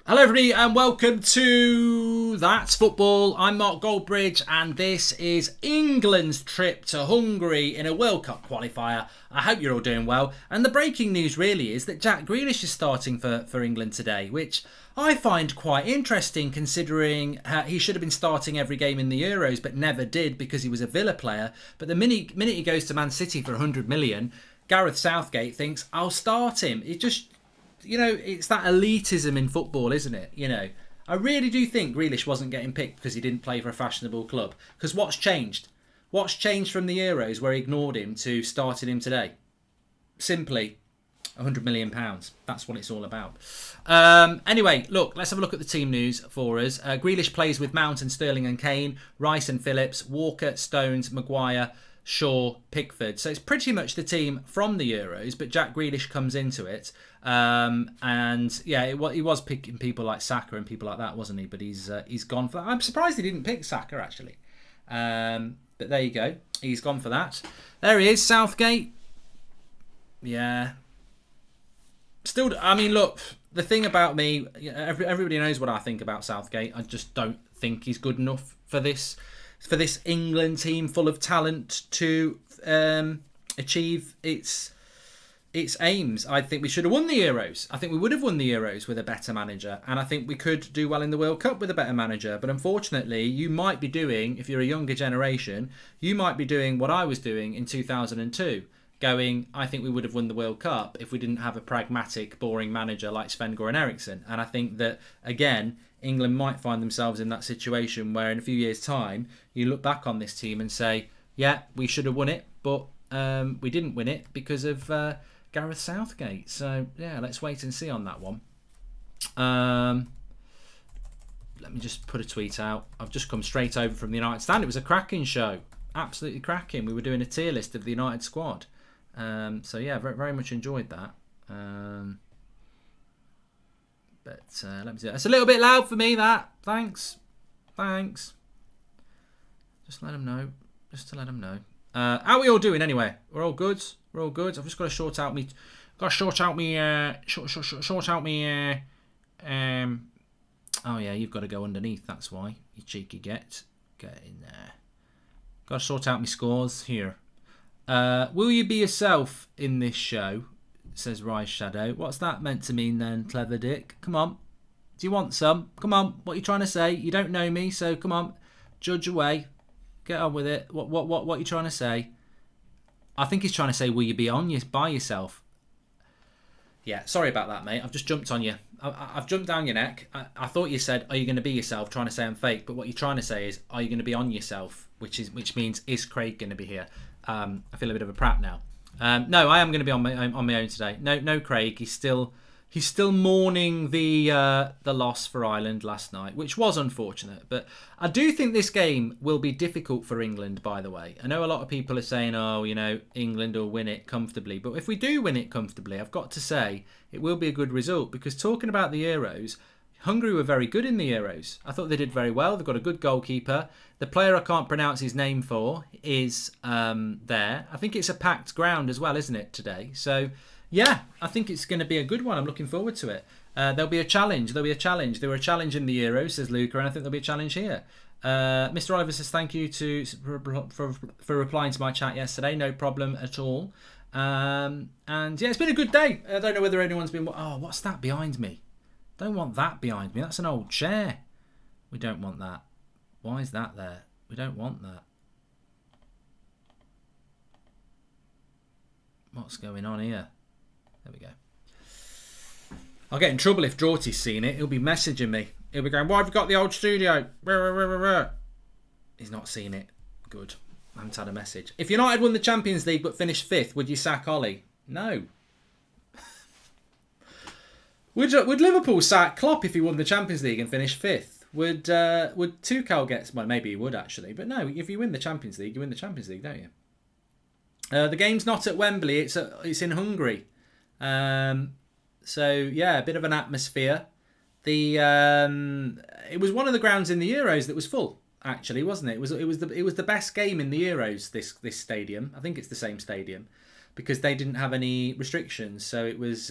Hello everybody and welcome to That's Football. I'm Mark Goldbridge and this is England's trip to Hungary in a World Cup qualifier. I hope you're all doing well. And the breaking news really is that Jack Grealish is starting for England today, which I find quite interesting considering he should have been starting every game in the Euros but never did because he was a Villa player. But the minute he goes to Man City for 100 million, Gareth Southgate thinks, I'll start him. It just... it's that elitism in football, isn't it? I really do think Grealish wasn't getting picked because he didn't play for a fashionable club. Because what's changed? What's changed from the Euros where he ignored him to starting him today? Simply £100 million. That's what it's all about. Anyway, look, let's have a look at the team news for us. Grealish plays with Mount and Sterling and Kane, Rice and Phillips, Walker, Stones, Maguire, Shaw, Pickford. So it's pretty much the team from the Euros, but Jack Grealish comes into it. And yeah, he was picking people like Saka and people like that, wasn't he? But he's gone for that. I'm surprised he didn't pick Saka, actually. But there you go. He's gone for that. There he is, Southgate. Yeah. Still, I mean, look, the thing about me, everybody knows what I think about Southgate. I just don't think he's good enough for this England team full of talent to achieve its aims. I think we should have won the Euros. I think we would have won the Euros with a better manager, and I think we could do well in the World Cup with a better manager. But unfortunately, you might be doing, if you're a younger generation, you might be doing what I was doing in 2002, going, I think we would have won the World Cup if we didn't have a pragmatic, boring manager like Sven-Göran Eriksson. And I think that, again, England might find themselves in that situation where in a few years' time, you look back on this team and say, yeah, we should have won it, but we didn't win it because of Gareth Southgate. So, yeah, let's wait and see on that one. Let me just put a tweet out. I've just come straight over from the United stand. It was a cracking show. Absolutely cracking. We were doing a tier list of the United squad. So, yeah, very, very much enjoyed that. But let me see. It's a little bit loud for me, that. Thanks. Just let them know. Just to let them know. How are we all doing anyway? We're all good. I've just got to short out me. Oh yeah, you've got to go underneath. That's why, you cheeky get in there. Got to sort out my scores here. Will you be yourself in this show? Says Rise Shadow. What's that meant to mean then, clever dick? Come on. Do you want some? Come on. What are you trying to say? You don't know me, so come on. Judge away. Get on with it. What are you trying to say? I think he's trying to say, will you be by yourself? Yeah, sorry about that, mate. I've just jumped on you. I've jumped down your neck. I thought you said, are you going to be yourself? Trying to say I'm fake. But what you're trying to say is, are you going to be on yourself? Which means, is Craig going to be here? I feel a bit of a prat now. No, I am going to be on my own today. No, Craig. He's still mourning the loss for Ireland last night, which was unfortunate. But I do think this game will be difficult for England. By the way, I know a lot of people are saying, "Oh, England will win it comfortably." But if we do win it comfortably, I've got to say it will be a good result because talking about the Euros, Hungary were very good in the Euros. I thought they did very well. They've got a good goalkeeper. The player I can't pronounce his name for is there. I think it's a packed ground as well, isn't it, today? So, yeah, I think it's going to be a good one. I'm looking forward to it. There'll be a challenge. There were a challenge in the Euros, says Luca, and I think there'll be a challenge here. Mr. Oliver says thank you for replying to my chat yesterday. No problem at all. And, yeah, it's been a good day. I don't know whether anyone's been... Oh, what's that behind me? Don't want that behind me. That's an old chair. We don't want that. Why is that there? We don't want that. What's going on here? There we go. I'll get in trouble if Draughty's seen it. He'll be messaging me. He'll be going, why have you got the old studio? He's not seen it. Good. I haven't had a message. If United won the Champions League but finished 5th, would you sack Ollie? No. Would Liverpool sack Klopp if he won the Champions League and finished 5th? Would Tuchel get... Well, maybe he would, actually. But no, if you win the Champions League, you win the Champions League, don't you? The game's not at Wembley. It's in Hungary. So, yeah, a bit of an atmosphere. It was one of the grounds in the Euros that was full, actually, wasn't it? It was the best game in the Euros, this stadium. I think it's the same stadium. Because they didn't have any restrictions. So it was...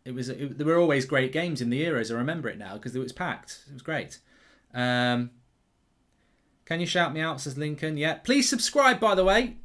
There were always great games in the Euros. I remember it now because it was packed. It was great. Can you shout me out, says Lincoln? Yeah. Please subscribe, by the way.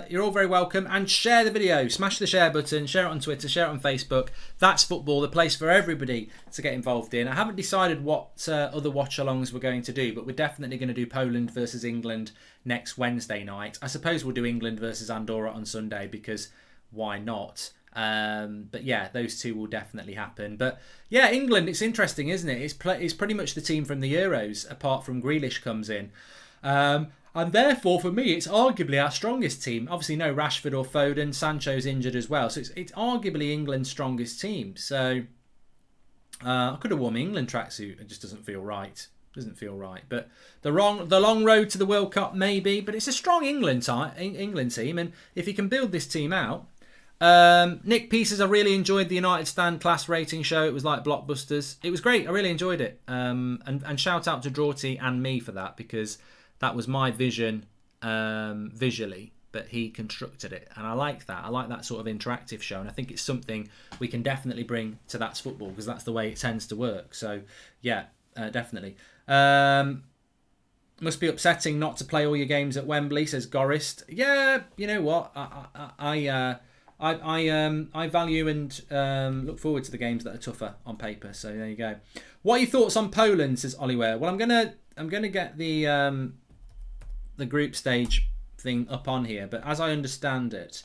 You're all very welcome. And share the video. Smash the share button. Share it on Twitter. Share it on Facebook. That's Football, the place for everybody to get involved in. I haven't decided what other watch-alongs we're going to do, but we're definitely going to do Poland versus England next Wednesday night. I suppose we'll do England versus Andorra on Sunday because why not? But yeah, those two will definitely happen. But yeah, England, it's interesting, isn't it? It's pretty much the team from the Euros, apart from Grealish comes in. And therefore, for me, it's arguably our strongest team. Obviously, no Rashford or Foden. Sancho's injured as well. So it's arguably England's strongest team. So I could have worn my England tracksuit. It just doesn't feel right. Doesn't feel right. But the long road to the World Cup, maybe. But it's a strong England team. And if you can build this team out... Nick Pieces, I really enjoyed the United Stand class rating show. It was like blockbusters. It was great. I really enjoyed it. And shout out to Drawty and me for that, because that was my vision visually, but he constructed it. And I like that. I like that sort of interactive show. And I think it's something we can definitely bring to That's Football, because that's the way it tends to work. So, yeah, definitely. Must be upsetting not to play all your games at Wembley, says Gorist. Yeah, you know what? I value and look forward to the games that are tougher on paper. So there you go. What are your thoughts on Poland, says Oliver? Well, I'm gonna get the group stage thing up on here, but as I understand it,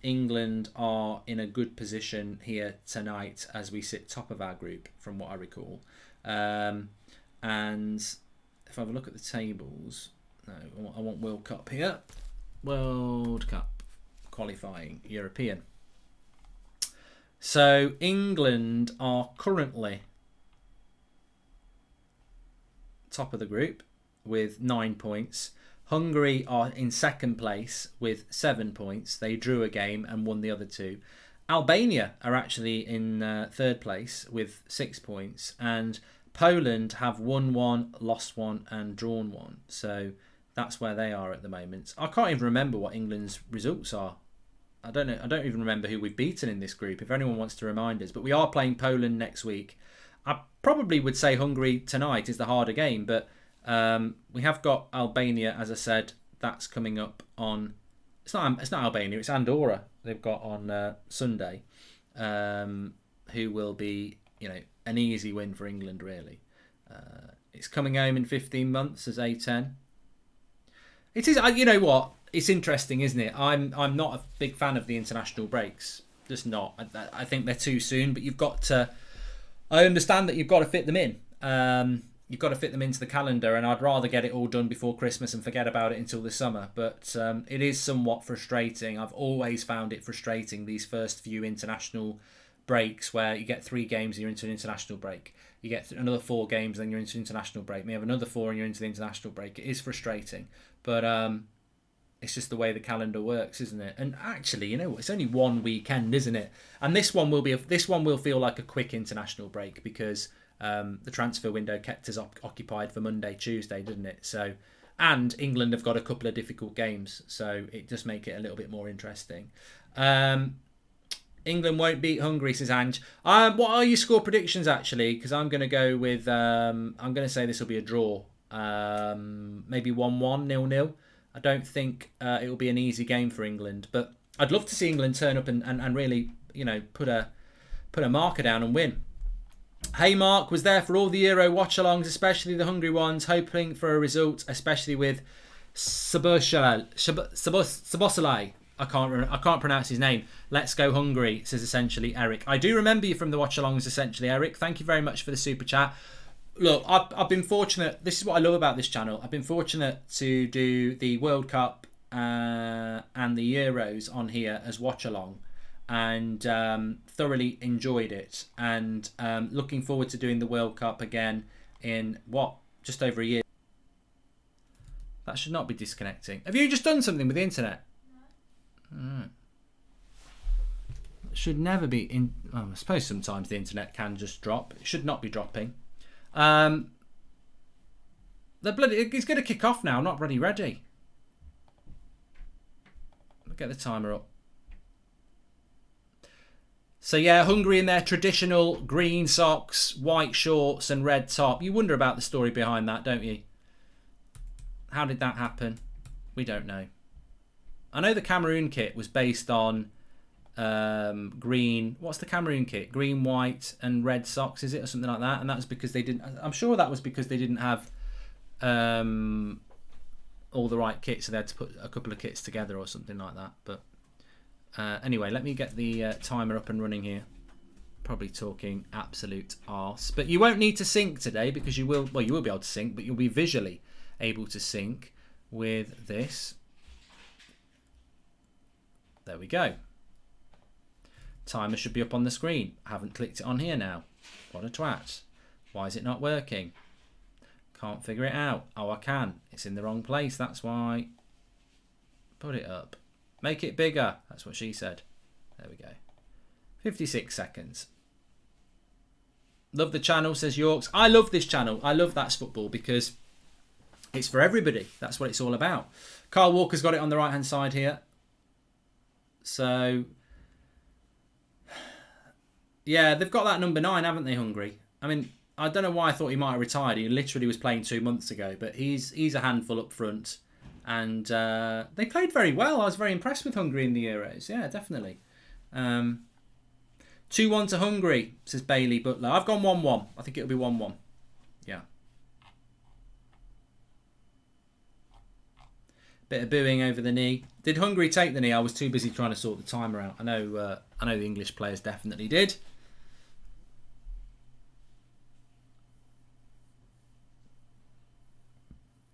England are in a good position here tonight as we sit top of our group, from what I recall. And if I have a look at the tables, no, I want World Cup here. World Cup. Qualifying European. So England are currently top of the group with 9 points. Hungary are in second place with 7 points. They drew a game and won the other two. Albania are actually in third place with 6 points, and Poland have won one, lost one, and drawn one. So that's where they are at the moment. I can't even remember what England's results are. I don't know. I don't even remember who we've beaten in this group, if anyone wants to remind us. But we are playing Poland next week. I probably would say Hungary tonight is the harder game, but we have got Albania, as I said. That's coming up on... It's not Albania, it's Andorra they've got on Sunday, who will be, an easy win for England, really. It's coming home in 15 months as A10. It is, you know what? It's interesting, isn't it? I'm not a big fan of the international breaks. Just not. I think they're too soon, but you've got to... I understand that you've got to fit them in. You've got to fit them into the calendar, and I'd rather get it all done before Christmas and forget about it until the summer. But it is somewhat frustrating. I've always found it frustrating, these first few international breaks, where you get 3 games and you're into an international break. You get another 4 games and then you're into international break. You have another 4 and you're into the international break. It is frustrating. But it's just the way the calendar works, isn't it? And actually, it's only one weekend, isn't it? And this one will feel like a quick international break, because the transfer window kept us occupied for Monday, Tuesday, didn't it? So, and England have got a couple of difficult games, so it does make it a little bit more interesting. England won't beat Hungary, says Ange. What are your score predictions, actually? Because I'm going to go with... I'm going to say this will be a draw. Maybe 1-1, 0-0. I don't think it will be an easy game for England, but I'd love to see England turn up and really, put a marker down and win. Hey Mark was there for all the Euro watch-alongs, especially the Hungary ones, hoping for a result, especially with Szoboszlai. I can't pronounce his name. Let's go Hungary, says essentially Eric. I do remember you from the watch-alongs, essentially Eric. Thank you very much for the super chat. Look, I've been fortunate. This is what I love about this channel. I've been fortunate to do the World Cup and the Euros on here as watch-along, and thoroughly enjoyed it. And looking forward to doing the World Cup again in, just over a year. That should not be disconnecting. Have you just done something with the internet? No. It should never be in... Well, I suppose sometimes the internet can just drop. It should not be dropping. It's going to kick off now. I'm not bloody ready. Get the timer up. So yeah, Hungary in their traditional green socks, white shorts and red top. You wonder about the story behind that, don't you? How did that happen? We don't know. I know the Cameroon kit was based on green. What's the Cameroon kit? Green, white and red socks, is it? Or something like that? And that was because they didn't... I'm sure that was because they didn't have all the right kits. So they had to put a couple of kits together or something like that. But anyway, let me get the timer up and running here. Probably talking absolute arse. But you won't need to sync today because you will... Well, you will be able to sync, but you'll be visually able to sync with this. There we go. Timer should be up on the screen. I haven't clicked it on here now. What a twat. Why is it not working? Can't figure it out. Oh, I can. It's in the wrong place. That's why. Put it up. Make it bigger. That's what she said. There we go. 56 seconds. Love the channel, says Yorks. I love this channel. I love That's Football because it's for everybody. That's what it's all about. Carl Walker's got it on the right-hand side here. So, yeah, they've got that number 9, haven't they, Hungary? I mean, I don't know why I thought he might have retired. He literally was playing 2 months ago, but he's a handful up front. And they played very well. I was very impressed with Hungary in the Euros. Yeah, definitely. 2-1 to Hungary, says Bailey Butler. I've gone 1-1. I think it'll be 1-1. Yeah. Bit of booing over the knee. Did Hungary take the knee? I was too busy trying to sort the timer out. I know the English players definitely did.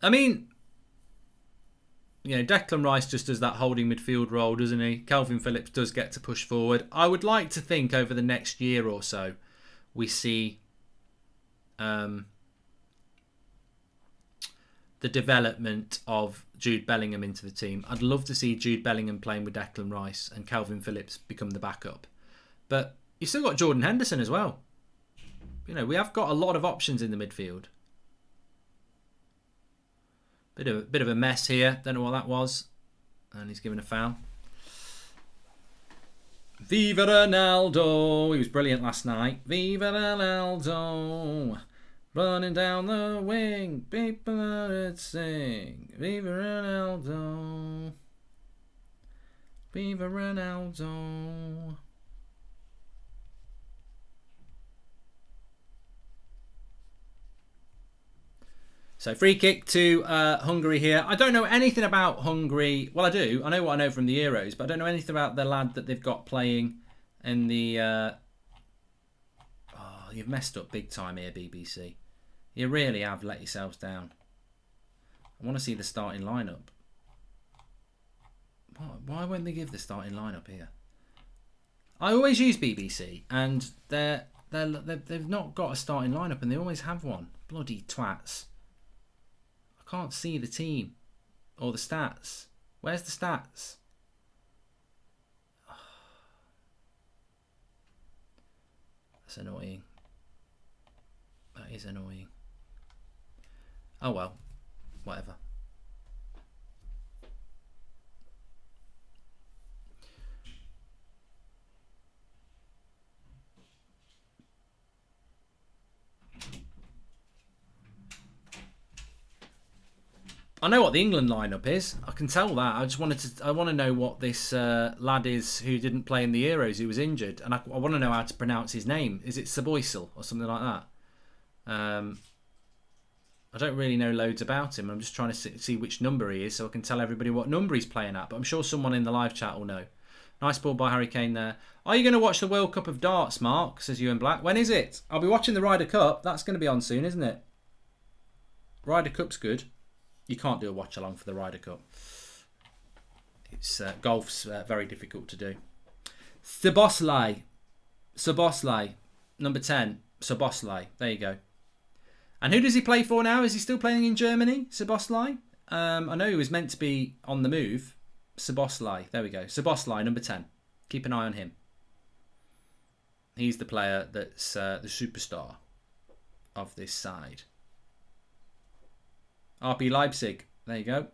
I mean, you know, Declan Rice just does that holding midfield role, doesn't he? Calvin Phillips does get to push forward. I would like to think over the next year or so we see the development of Jude Bellingham into the team. I'd love to see Jude Bellingham playing with Declan Rice and Calvin Phillips become the backup. But you've still got Jordan Henderson as well. You know, we have got a lot of options in the midfield. Bit of a mess here. Don't know what that was. And he's given a foul. Viva Ronaldo. He was brilliant last night. Viva Ronaldo. Running down the wing, people would sing. Viva Ronaldo. Viva Ronaldo. So free kick to Hungary here. I don't know anything about Hungary. Well, I do. I know what I know from the Euros, but I don't know anything about the lad that they've got playing in the... Oh, you've messed up big time here, BBC. You really have let yourselves down. I want to see the starting lineup. Why won't they give the starting lineup here? I always use BBC, and they've not got a starting lineup, and they always have one. Bloody twats. I can't see the team or the stats. Where's the stats? That's annoying. That is annoying. Oh well, whatever. I know what the England lineup is. I can tell that. I want to know what this lad is who didn't play in the Euros, who was injured, and I want to know how to pronounce his name. Is it Saboysel or something like that? I don't really know loads about him. I'm just trying to see which number he is so I can tell everybody what number he's playing at. But I'm sure someone in the live chat will know. Nice ball by Harry Kane there. Are you going to watch the World Cup of Darts, Mark? Says Ewan Black. When is it? I'll be watching the Ryder Cup. That's going to be on soon, isn't it? Ryder Cup's good. You can't do a watch along for the Ryder Cup. It's golf's very difficult to do. Szoboszlai, number 10. Szoboszlai. There you go. And who does he play for now? Is he still playing in Germany? Szoboszlai. I know he was meant to be on the move. Szoboszlai. There we go. Szoboszlai, number 10. Keep an eye on him. He's the player that's the superstar of this side. RB Leipzig. There you go.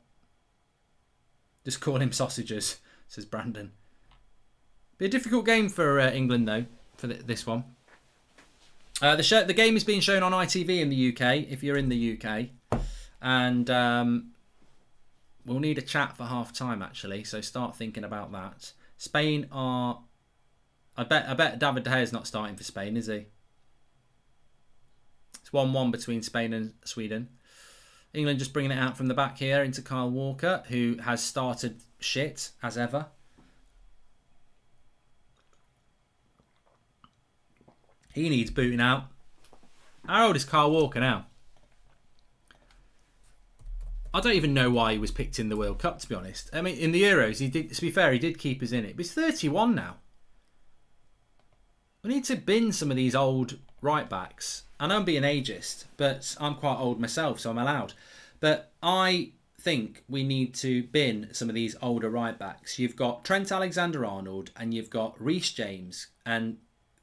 Just call him sausages, says Brandon. Be a difficult game for England though for this one. The game is being shown on ITV in the UK if you're in the UK, and we'll need a chat for half time actually. So start thinking about that. Spain are. I bet David De Gea's not starting for Spain, is he? It's 1-1 between Spain and Sweden. England just bringing it out from the back here into Kyle Walker, who has started shit as ever. He needs booting out. How old is Kyle Walker now? I don't even know why he was picked in the World Cup, to be honest. I mean, in the Euros, he did. To be fair, he did keep us in it. But he's 31 now. We need to bin some of these old right backs. I know I'm being ageist, but I'm quite old myself, so I'm allowed. But I think we need to bin some of these older right backs. You've got Trent Alexander-Arnold and you've got Reece James, and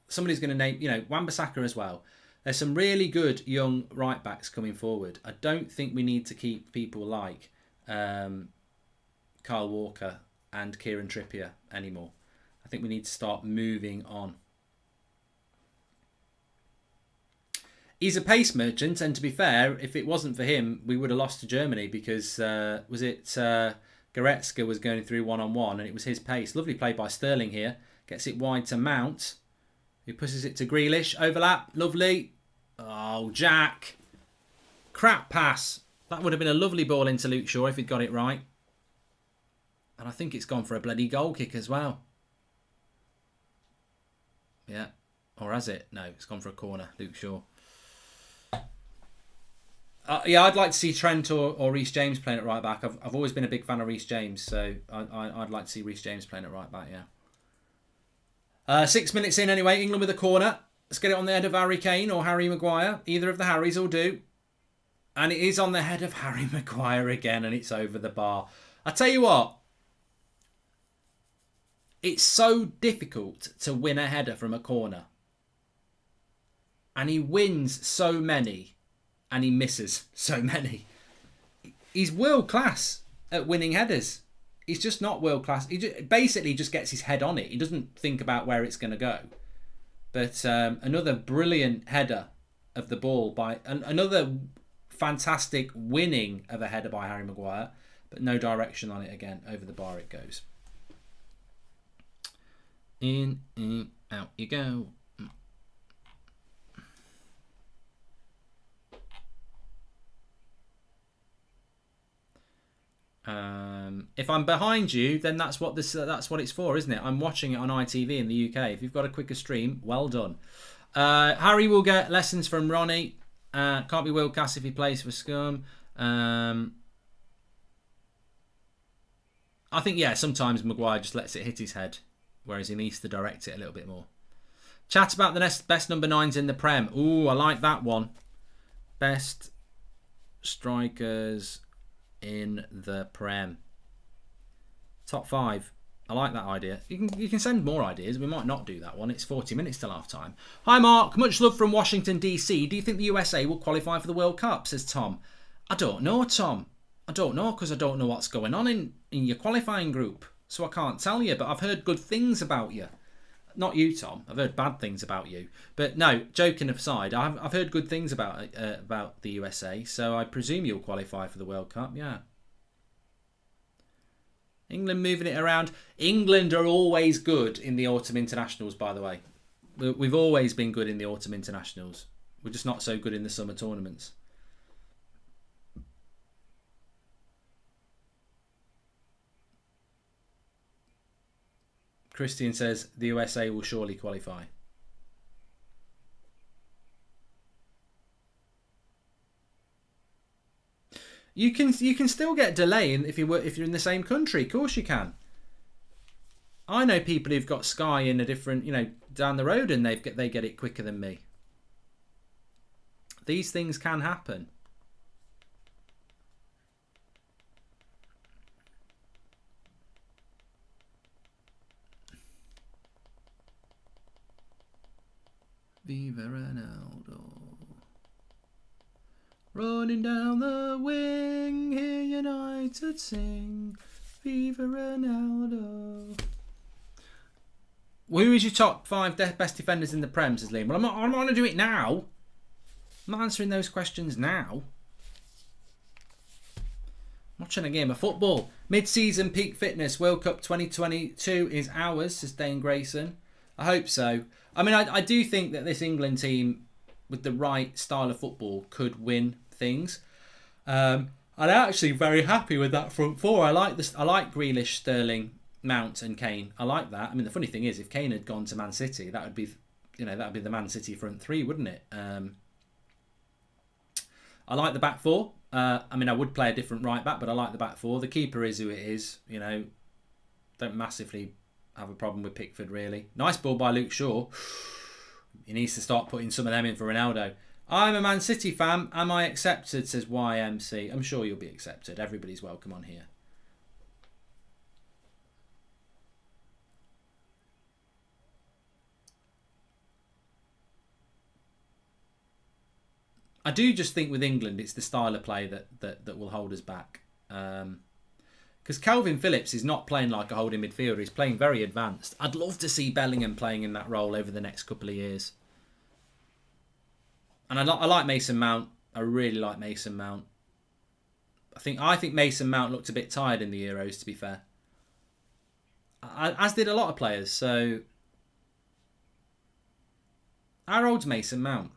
somebody's going to name, Wan-Bissaka as well. There's some really good young right backs coming forward. I don't think we need to keep people like Kyle Walker and Kieran Trippier anymore. I think we need to start moving on. He's a pace merchant, and to be fair, if it wasn't for him, we would have lost to Germany because, Goretzka was going through one-on-one, and it was his pace. Lovely play by Sterling here. Gets it wide to Mount, who pushes it to Grealish. Overlap, lovely. Oh, Jack. Crap pass. That would have been a lovely ball into Luke Shaw if he'd got it right. And I think it's gone for a bloody goal kick as well. Yeah. Or has it? No, it's gone for a corner, Luke Shaw. I'd like to see Trent or Reece James playing at right back. I've always been a big fan of Reece James, so I'd like to see Reece James playing at right back, yeah. 6 minutes in anyway, England with a corner. Let's get it on the head of Harry Kane or Harry Maguire. Either of the Harrys will do. And it is on the head of Harry Maguire again, and it's over the bar. I tell you what, it's so difficult to win a header from a corner. And he wins so many. And he misses so many. He's world class at winning headers. He's just not world class. He basically just gets his head on it. He doesn't think about where it's going to go. But another brilliant header of the ball by another fantastic winning of a header by Harry Maguire, but no direction on it again. Over the bar it goes. In, out you go. If I'm behind you, then that's what it's for, isn't it? I'm watching it on ITV in the UK. If you've got a quicker stream, well done. Harry will get lessons from Ronnie. Can't be world class if he plays for Scum. I think, yeah, sometimes Maguire just lets it hit his head, whereas he needs to direct it a little bit more. Chat about the best number 9s in the Prem. Ooh, I like that one. Best strikers in the Prem. Top 5. I like that idea. You can send more ideas. We might not do that one. It's 40 minutes till half time. Hi Mark, much love from Washington DC. Do you think the USA will qualify for the World Cup? Says Tom. I don't know, Tom. I don't know because I don't know what's going on in your qualifying group. So I can't tell you, but I've heard good things about you. Not you, Tom. I've heard bad things about you. But no, joking aside, I've heard good things about the USA. So I presume you'll qualify for the World Cup. Yeah. England moving it around. England are always good in the autumn internationals, by the way. We've always been good in the autumn internationals. We're just not so good in the summer tournaments. Christian says the USA will surely qualify. You can still get delay if you're in the same country. Of course you can. I know people who've got Sky in a different, down the road, and they get it quicker than me. These things can happen. Viva Ronaldo. Running down the wing, hear United sing. Viva Ronaldo. Who is your top 5 best defenders in the Prem, says Liam? Well, I'm not going to do it now. I'm not answering those questions now. I'm watching a game of football. Mid-season peak fitness. World Cup 2022 is ours, says Dane Grayson. I hope so. I mean, I do think that this England team, with the right style of football, could win things. I'm actually very happy with that front four. I like this. I like Grealish, Sterling, Mount and Kane. I like that. I mean, the funny thing is, if Kane had gone to Man City, that would be, that would be the Man City front three, wouldn't it? I like the back four. I mean, I would play a different right back, but I like the back four. The keeper is who it is. Don't massively have a problem with Pickford, really. Nice ball by Luke Shaw. He needs to start putting some of them in for Ronaldo. I'm a Man City fan. Am I accepted, says YMC. I'm sure you'll be accepted. Everybody's welcome on here. I do just think with England, it's the style of play that will hold us back. Because Calvin Phillips is not playing like a holding midfielder. He's playing very advanced. I'd love to see Bellingham playing in that role over the next couple of years. And I like Mason Mount. I really like Mason Mount. I think Mason Mount looked a bit tired in the Euros, to be fair. As did a lot of players. So, how old's Mason Mount?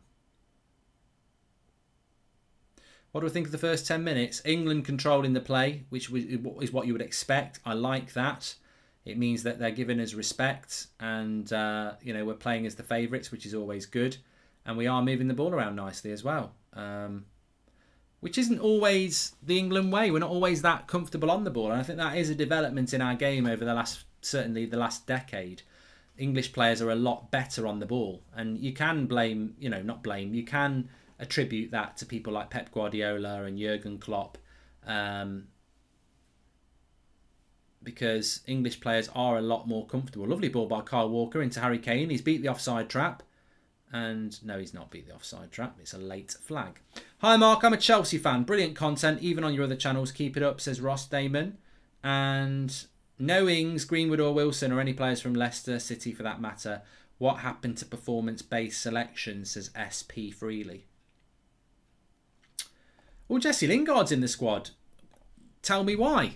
What do I think of the first 10 minutes? England controlling the play, which is what you would expect. I like that. It means that they're giving us respect, and we're playing as the favourites, which is always good. And we are moving the ball around nicely as well, which isn't always the England way. We're not always that comfortable on the ball, and I think that is a development in our game over certainly the last decade. English players are a lot better on the ball, and you can you can attribute that to people like Pep Guardiola and Jurgen Klopp, because English players are a lot more comfortable. Lovely ball by Kyle Walker into Harry Kane. He's beat the offside trap. And no, he's not beat the offside trap. It's a late flag. Hi, Mark. I'm a Chelsea fan. Brilliant content, even on your other channels. Keep it up, says Ross Damon. And no Ings, Greenwood or Wilson, or any players from Leicester City for that matter. What happened to performance-based selection, says SP Freely. Well, Jesse Lingard's in the squad. Tell me why.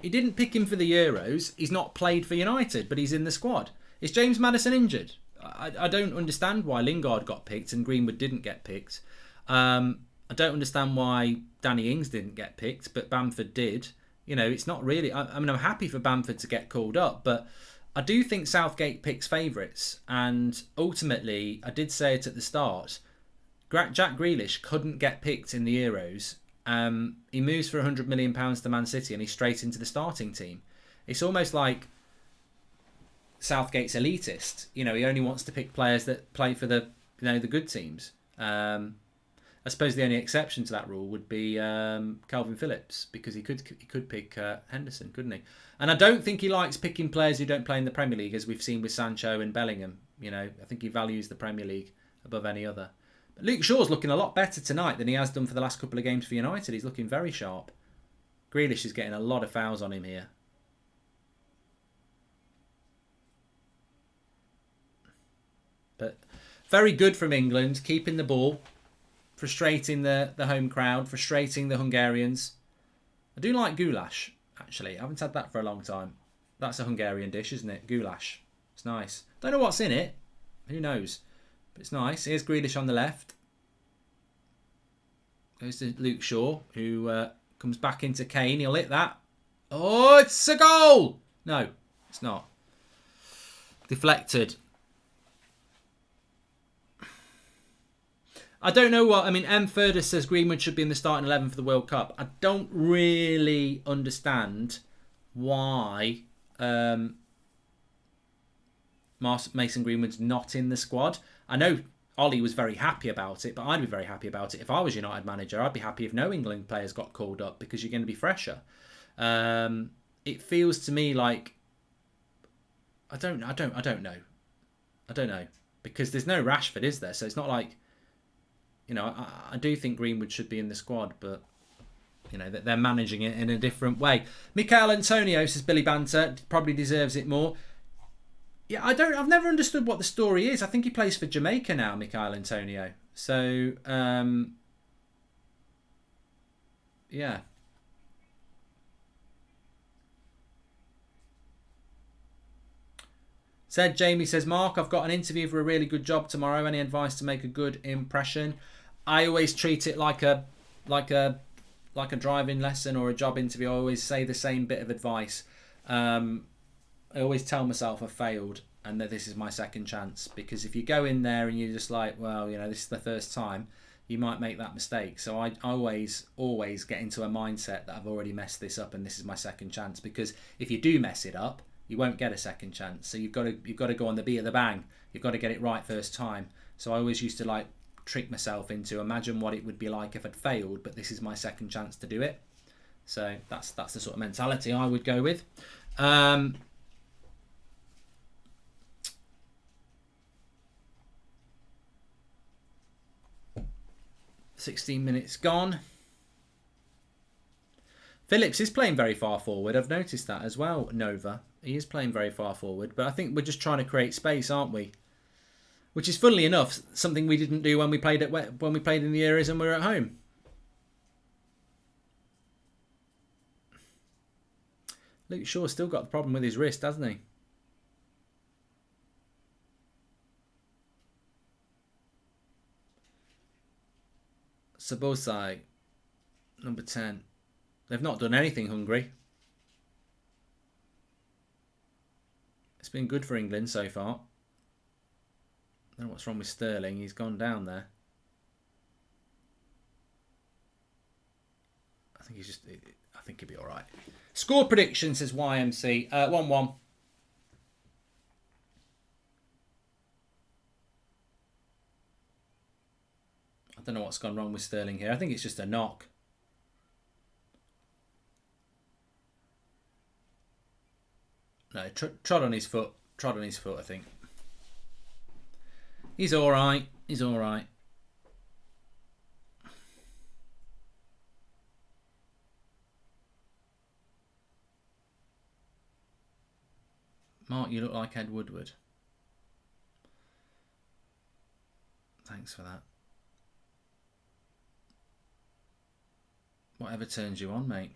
He didn't pick him for the Euros. He's not played for United, but he's in the squad. Is James Maddison injured? I don't understand why Lingard got picked and Greenwood didn't get picked. I don't understand why Danny Ings didn't get picked, but Bamford did. It's not really... I mean, I'm happy for Bamford to get called up, but I do think Southgate picks favourites. And ultimately, I did say it at the start, Jack Grealish couldn't get picked in the Euros. He moves for £100 million to Man City and he's straight into the starting team. It's almost like Southgate's elitist. He only wants to pick players that play for the good teams. I suppose the only exception to that rule would be Calvin Phillips, because he could pick Henderson, couldn't he? And I don't think he likes picking players who don't play in the Premier League, as we've seen with Sancho and Bellingham. I think he values the Premier League above any other. But Luke Shaw's looking a lot better tonight than he has done for the last couple of games for United. He's looking very sharp. Grealish is getting a lot of fouls on him here. But very good from England, keeping the ball, frustrating the home crowd, frustrating the Hungarians. I do like goulash, actually. I haven't had that for a long time. That's a Hungarian dish, isn't it? Goulash. It's nice. Don't know what's in it. Who knows? But it's nice. Here's Grealish on the left. Goes to Luke Shaw, who comes back into Kane. He'll hit that. Oh, it's a goal! No, it's not. Deflected. I don't know what... I mean, M. Furder says Greenwood should be in the starting 11 for the World Cup. I don't really understand why Mason Greenwood's not in the squad. I know Ollie was very happy about it, but I'd be very happy about it. If I was United manager, I'd be happy if no England players got called up, because you're going to be fresher. It feels to me like... I don't know. Because there's no Rashford, is there? So it's not like... I do think Greenwood should be in the squad, but, they're managing it in a different way. Michael Antonio, says Billy Banter, probably deserves it more. Yeah, I've never understood what the story is. I think he plays for Jamaica now, Michail Antonio. So, yeah. Jamie says, Mark, I've got an interview for a really good job tomorrow. Any advice to make a good impression? I always treat it like a driving lesson or a job interview. I always say the same bit of advice. I always tell myself I failed and that this is my second chance, because if you go in there and you're just like, well, this is the first time, you might make that mistake. So I always get into a mindset that I've already messed this up and this is my second chance, because if you do mess it up, you won't get a second chance. So you've got to go on the beat of the bang. You've got to get it right first time. So I always used to trick myself into imagine what it would be like if I'd failed, but this is my second chance to do it. So that's the sort of mentality I would go with. 16 minutes gone. Phillips is playing very far forward. I've noticed that as well, Nova. He is playing very far forward, but I think we're just trying to create space, aren't we? Which is, funnily enough, something we didn't do when we played in the areas and we were at home. Luke Shaw's still got the problem with his wrist, hasn't he? Sabosai, number 10. They've not done anything, Hungary. It's been good for England so far. I don't know what's wrong with Sterling. He's gone down there. I think he'll be all right. Score prediction, says YMC. 1-1. I don't know what's gone wrong with Sterling here. I think it's just a knock. No, trod on his foot. I think. He's all right. Mark, you look like Ed Woodward. Thanks for that. Whatever turns you on, mate.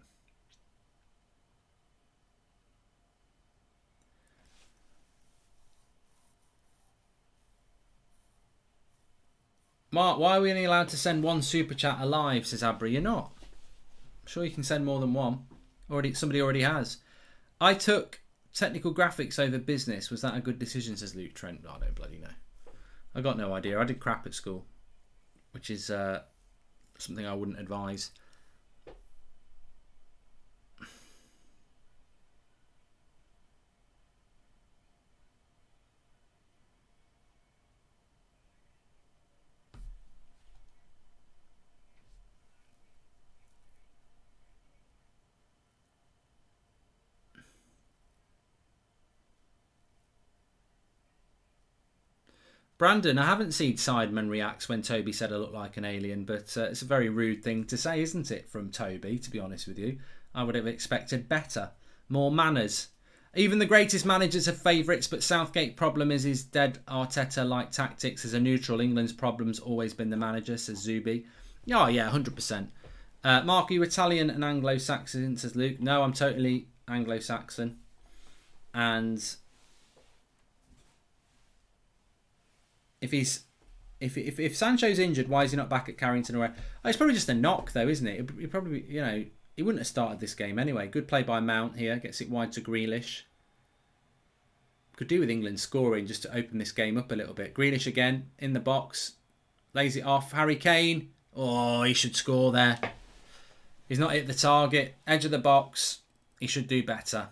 Mark, why are we only allowed to send one super chat alive, says Abra. You're not. I'm sure you can send more than one. Somebody already has. I took technical graphics over business. Was that a good decision, says Luke Trent? I don't bloody know. I got no idea. I did crap at school, which is something I wouldn't advise. Brandon, I haven't seen Sideman reacts when Toby said I look like an alien, but it's a very rude thing to say, isn't it, from Toby, to be honest with you? I would have expected better. More manners. Even the greatest managers have favourites, but Southgate's problem is his dead Arteta-like tactics. As a neutral, England's problem's always been the manager, says Zubi. Oh, yeah, 100%. Mark, are you Italian and Anglo-Saxon, says Luke? No, I'm totally Anglo-Saxon. And if Sancho's injured, why is he not back at Carrington? Oh, it's probably just a knock, though, isn't it? He probably, he wouldn't have started this game anyway. Good play by Mount here. Gets it wide to Grealish. Could do with England scoring just to open this game up a little bit. Grealish again in the box. Lays it off. Harry Kane. Oh, he should score there. He's not hit the target. Edge of the box. He should do better.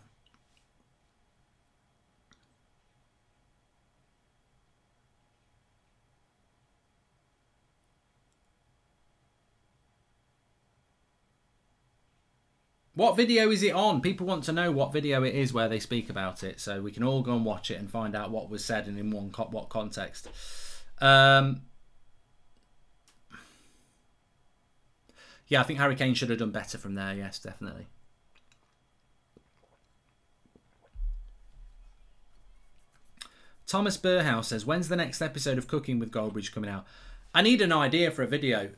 What video is it on? People want to know what video it is where they speak about it, so we can all go and watch it and find out what was said and in what context. Yeah, I think Harry Kane should have done better from there. Yes, definitely. Thomas Burhouse says, when's the next episode of Cooking with Goldbridge coming out? I need an idea for a video.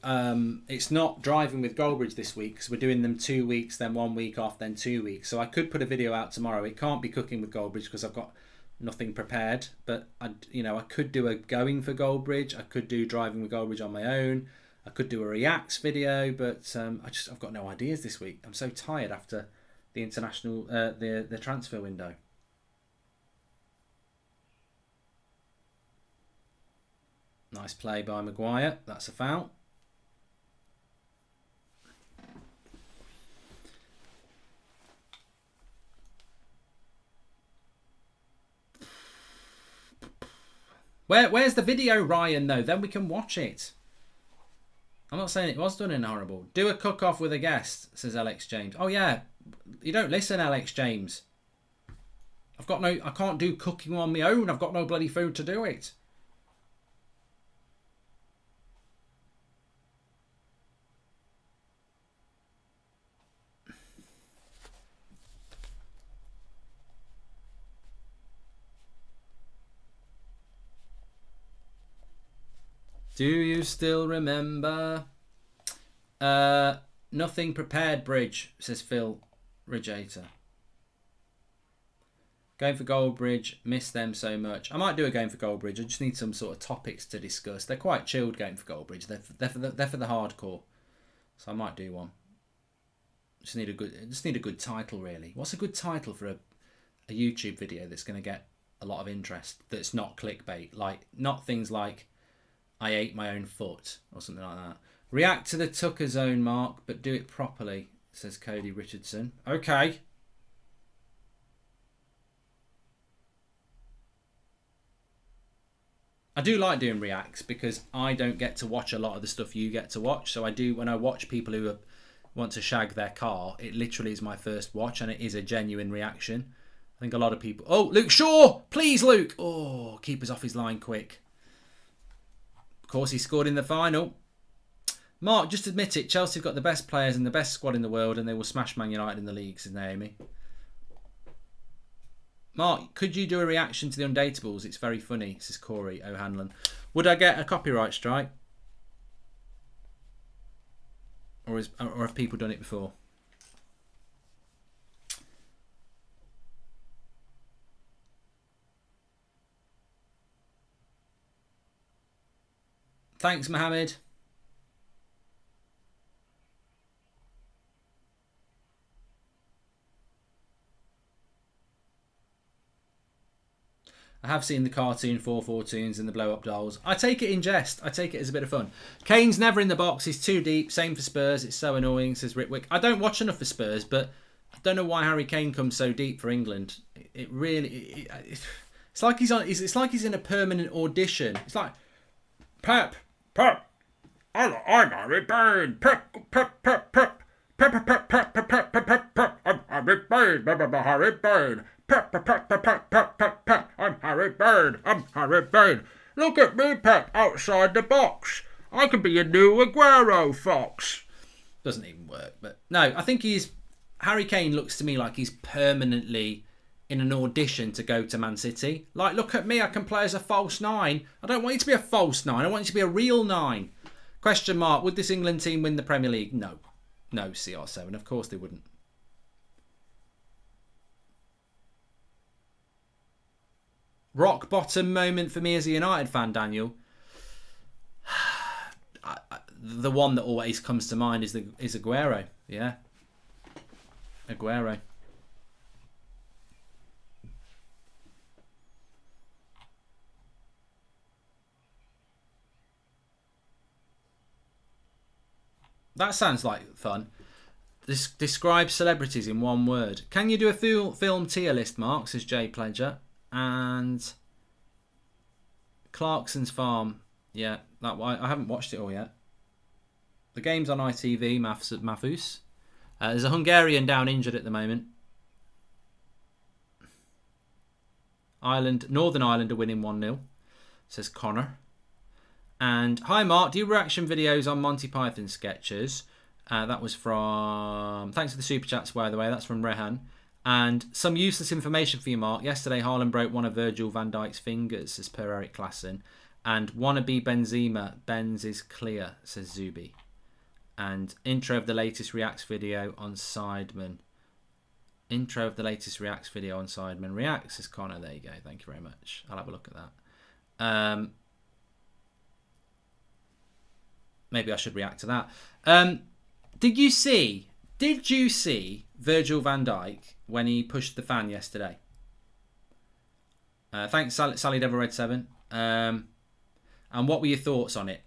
It's not Driving with Goldbridge this week because we're doing them 2 weeks, then 1 week off, then 2 weeks. So I could put a video out tomorrow. It can't be Cooking with Goldbridge because I've got nothing prepared. But I could do a Going for Goldbridge. I could do Driving with Goldbridge on my own. I could do a Reacts video, but I've got no ideas this week. I'm so tired after the international the transfer window. Nice play by Maguire. That's a foul. Where's the video, Ryan, though? Then we can watch it. I'm not saying it was done in horrible. Do a cook-off with a guest, says Alex James. Oh, yeah. You don't listen, Alex James. I can't do cooking on my own. I've got no bloody food to do it. Do you still remember? Nothing prepared, Bridge, says Phil Ridgeator. Going for Goldbridge, miss them so much. I might do a Going for Goldbridge. I just need some sort of topics to discuss. They're quite chilled, Going for Goldbridge. They're for the hardcore. So I might do one. Just need a good title, really. What's a good title for a YouTube video that's going to get a lot of interest? That's not clickbait, not things like I ate my own foot or something like that. React to the Tucker Zone, Mark, but do it properly, says Cody Richardson. Okay. I do like doing reacts because I don't get to watch a lot of the stuff you get to watch. So I do, when I watch people who want to shag their car, it literally is my first watch and it is a genuine reaction. I think a lot of people... Oh, Luke Shaw! Please, Luke! Oh, keep us off his line quick. Of course, he scored in the final. Mark, just admit it. Chelsea have got the best players and the best squad in the world and they will smash Man United in the league, says Naomi. Mark, could you do a reaction to the Undateables? It's very funny, says Corey O'Hanlon. Would I get a copyright strike? Or have people done it before? Thanks, Mohammed. I have seen the cartoon 442s and the blow-up dolls. I take it in jest. I take it as a bit of fun. Kane's never in the box. He's too deep. Same for Spurs. It's so annoying, says Ritwick. I don't watch enough for Spurs, but I don't know why Harry Kane comes so deep for England. It really... It's like he's on. It's like he's in a permanent audition. It's like... Pep. I'm Harry Kane. Pep. I'm Harry Kane. I'm Harry Kane. I'm Harry Kane. Look at me, Pep, outside the box. I could be a new Aguero Fox. Doesn't even work, but no, I think Harry Kane looks to me like he's permanently in an audition to go to Man City. Like, look at me, I can play as a false nine. I don't want you to be a false nine. I want you to be a real nine. Question mark, would this England team win the Premier League? No. No, CR7. Of course they wouldn't. Rock bottom moment for me as a United fan, Daniel. The one that always comes to mind is Aguero. Yeah. Aguero. That sounds like fun. Describe celebrities in one word. Can you do a film tier list, Mark, says Jay Pledger. And Clarkson's Farm. Yeah, that one. I haven't watched it all yet. The game's on ITV, Mafus. There's a Hungarian down injured at the moment. Northern Ireland are winning 1-0, says Connor. And hi Mark, do you reaction videos on Monty Python sketches? That was from... Thanks for the super chats, by the way. That's from Rehan. And some useless information for you, Mark. Yesterday, Haaland broke one of Virgil van Dijk's fingers, as per Eric Klassen. And wannabe Benzema, Benz is clear, says Zubi. And intro of the latest Reacts video on Sidemen. Intro of the latest Reacts video on Sidemen. Reacts is Connor. There you go. Thank you very much. I'll have a look at that. Maybe I should react to that. Did you see Virgil van Dijk when he pushed the fan yesterday? Thanks, Sally Devil Red 7. And what were your thoughts on it?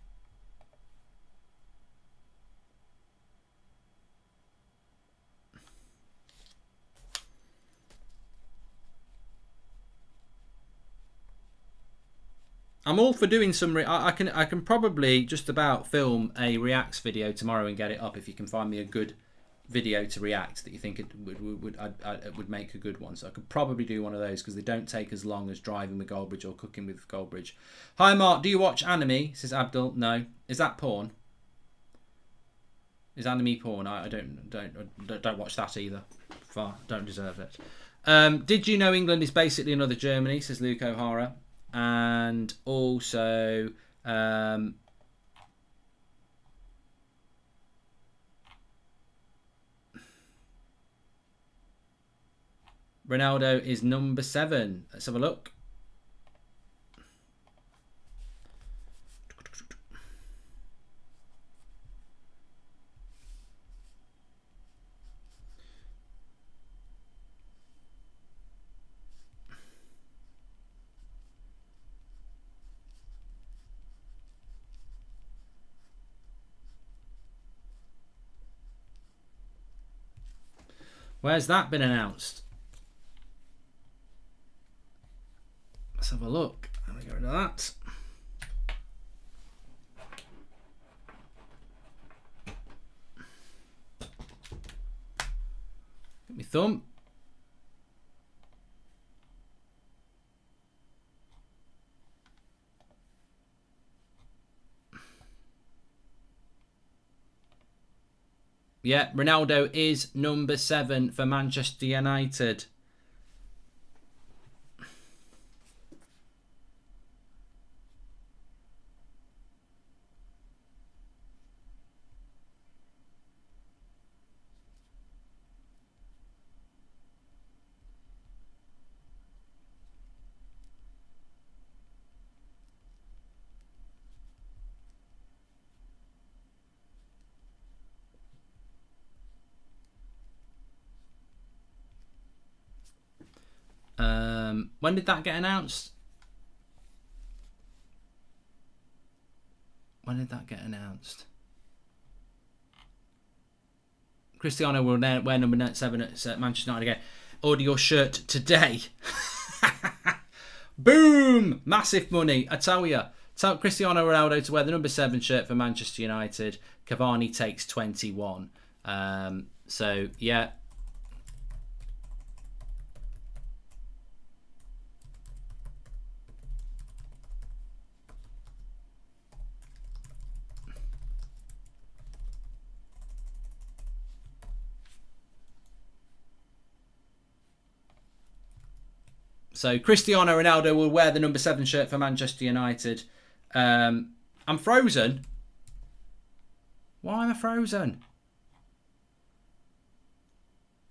I'm all for doing some. I can probably just about film a reacts video tomorrow and get it up if you can find me a good video to react that you think it would make a good one. So I could probably do one of those because they don't take as long as driving with Goldbridge or cooking with Goldbridge. Hi Mark, do you watch anime? Says Abdul. No. Is that porn? Is anime porn? I don't watch that either. Far don't deserve it. Did you know England is basically another Germany? Says Luke O'Hara. And also, Ronaldo is number 7. Let's have a look. Where's that been announced? Let's have a look. Let me get rid of that. Get me thumb. Yeah, Ronaldo is number 7 for Manchester United. When did that get announced? When did that get announced? Cristiano will wear number 7 at Manchester United again. Order your shirt today. Boom! Massive money. I tell you. Tell Cristiano Ronaldo to wear the number 7 shirt for Manchester United. Cavani takes 21. So, yeah. So Cristiano Ronaldo will wear the number 7 shirt for Manchester United. I'm frozen. Why am I frozen?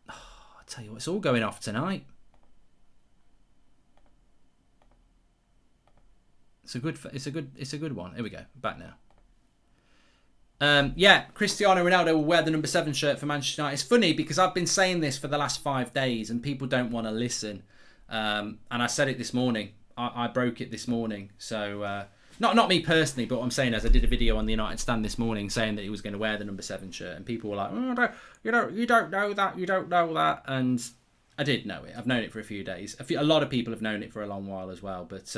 Oh, I tell you what, it's all going off tonight. It's a good one. Here we go. Back now. Yeah, Cristiano Ronaldo will wear the number 7 shirt for Manchester United. It's funny because I've been saying this for the last 5 days and people don't want to listen. And I said it this morning. I broke it this morning. So not me personally, but what I'm saying is I did a video on the United stand this morning saying that he was going to wear the number 7 shirt, and people were like, "Oh, you don't know that," and I did know it. I've known it for a few days. A lot of people have known it for a long while as well. But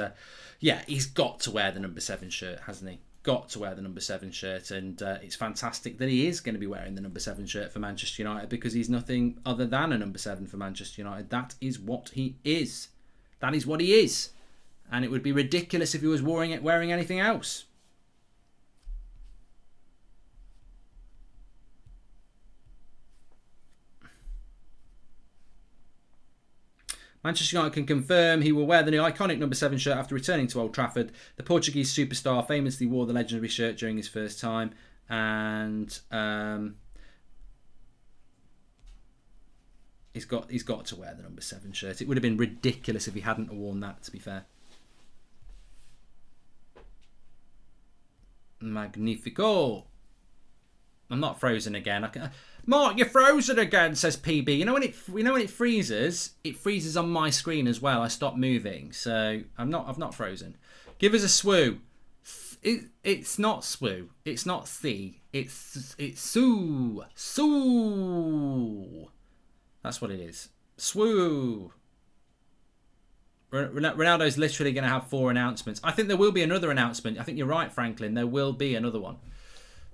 yeah, he's got to wear the number 7 shirt, hasn't he? Got to wear the number 7 shirt, and it's fantastic that he is going to be wearing the number 7 shirt for Manchester United, because he's nothing other than a number 7 for Manchester United. That is what he is. That is what he is, and it would be ridiculous if he was wearing anything else. Manchester United can confirm he will wear the new iconic number 7 shirt after returning to Old Trafford. The Portuguese superstar famously wore the legendary shirt during his first time. And he's got to wear the number 7 shirt. It would have been ridiculous if he hadn't worn that, to be fair. Magnifico. I'm not frozen again. Mark, you're frozen again, says PB. You know when it freezes? It freezes on my screen as well. I stop moving, so I've not frozen. Give us a swoo. It's not swoo. It's not see. It's soo. Soo. That's what it is. Swoo. Ronaldo's literally going to have 4 announcements. I think there will be another announcement. I think you're right, Franklin. There will be another one.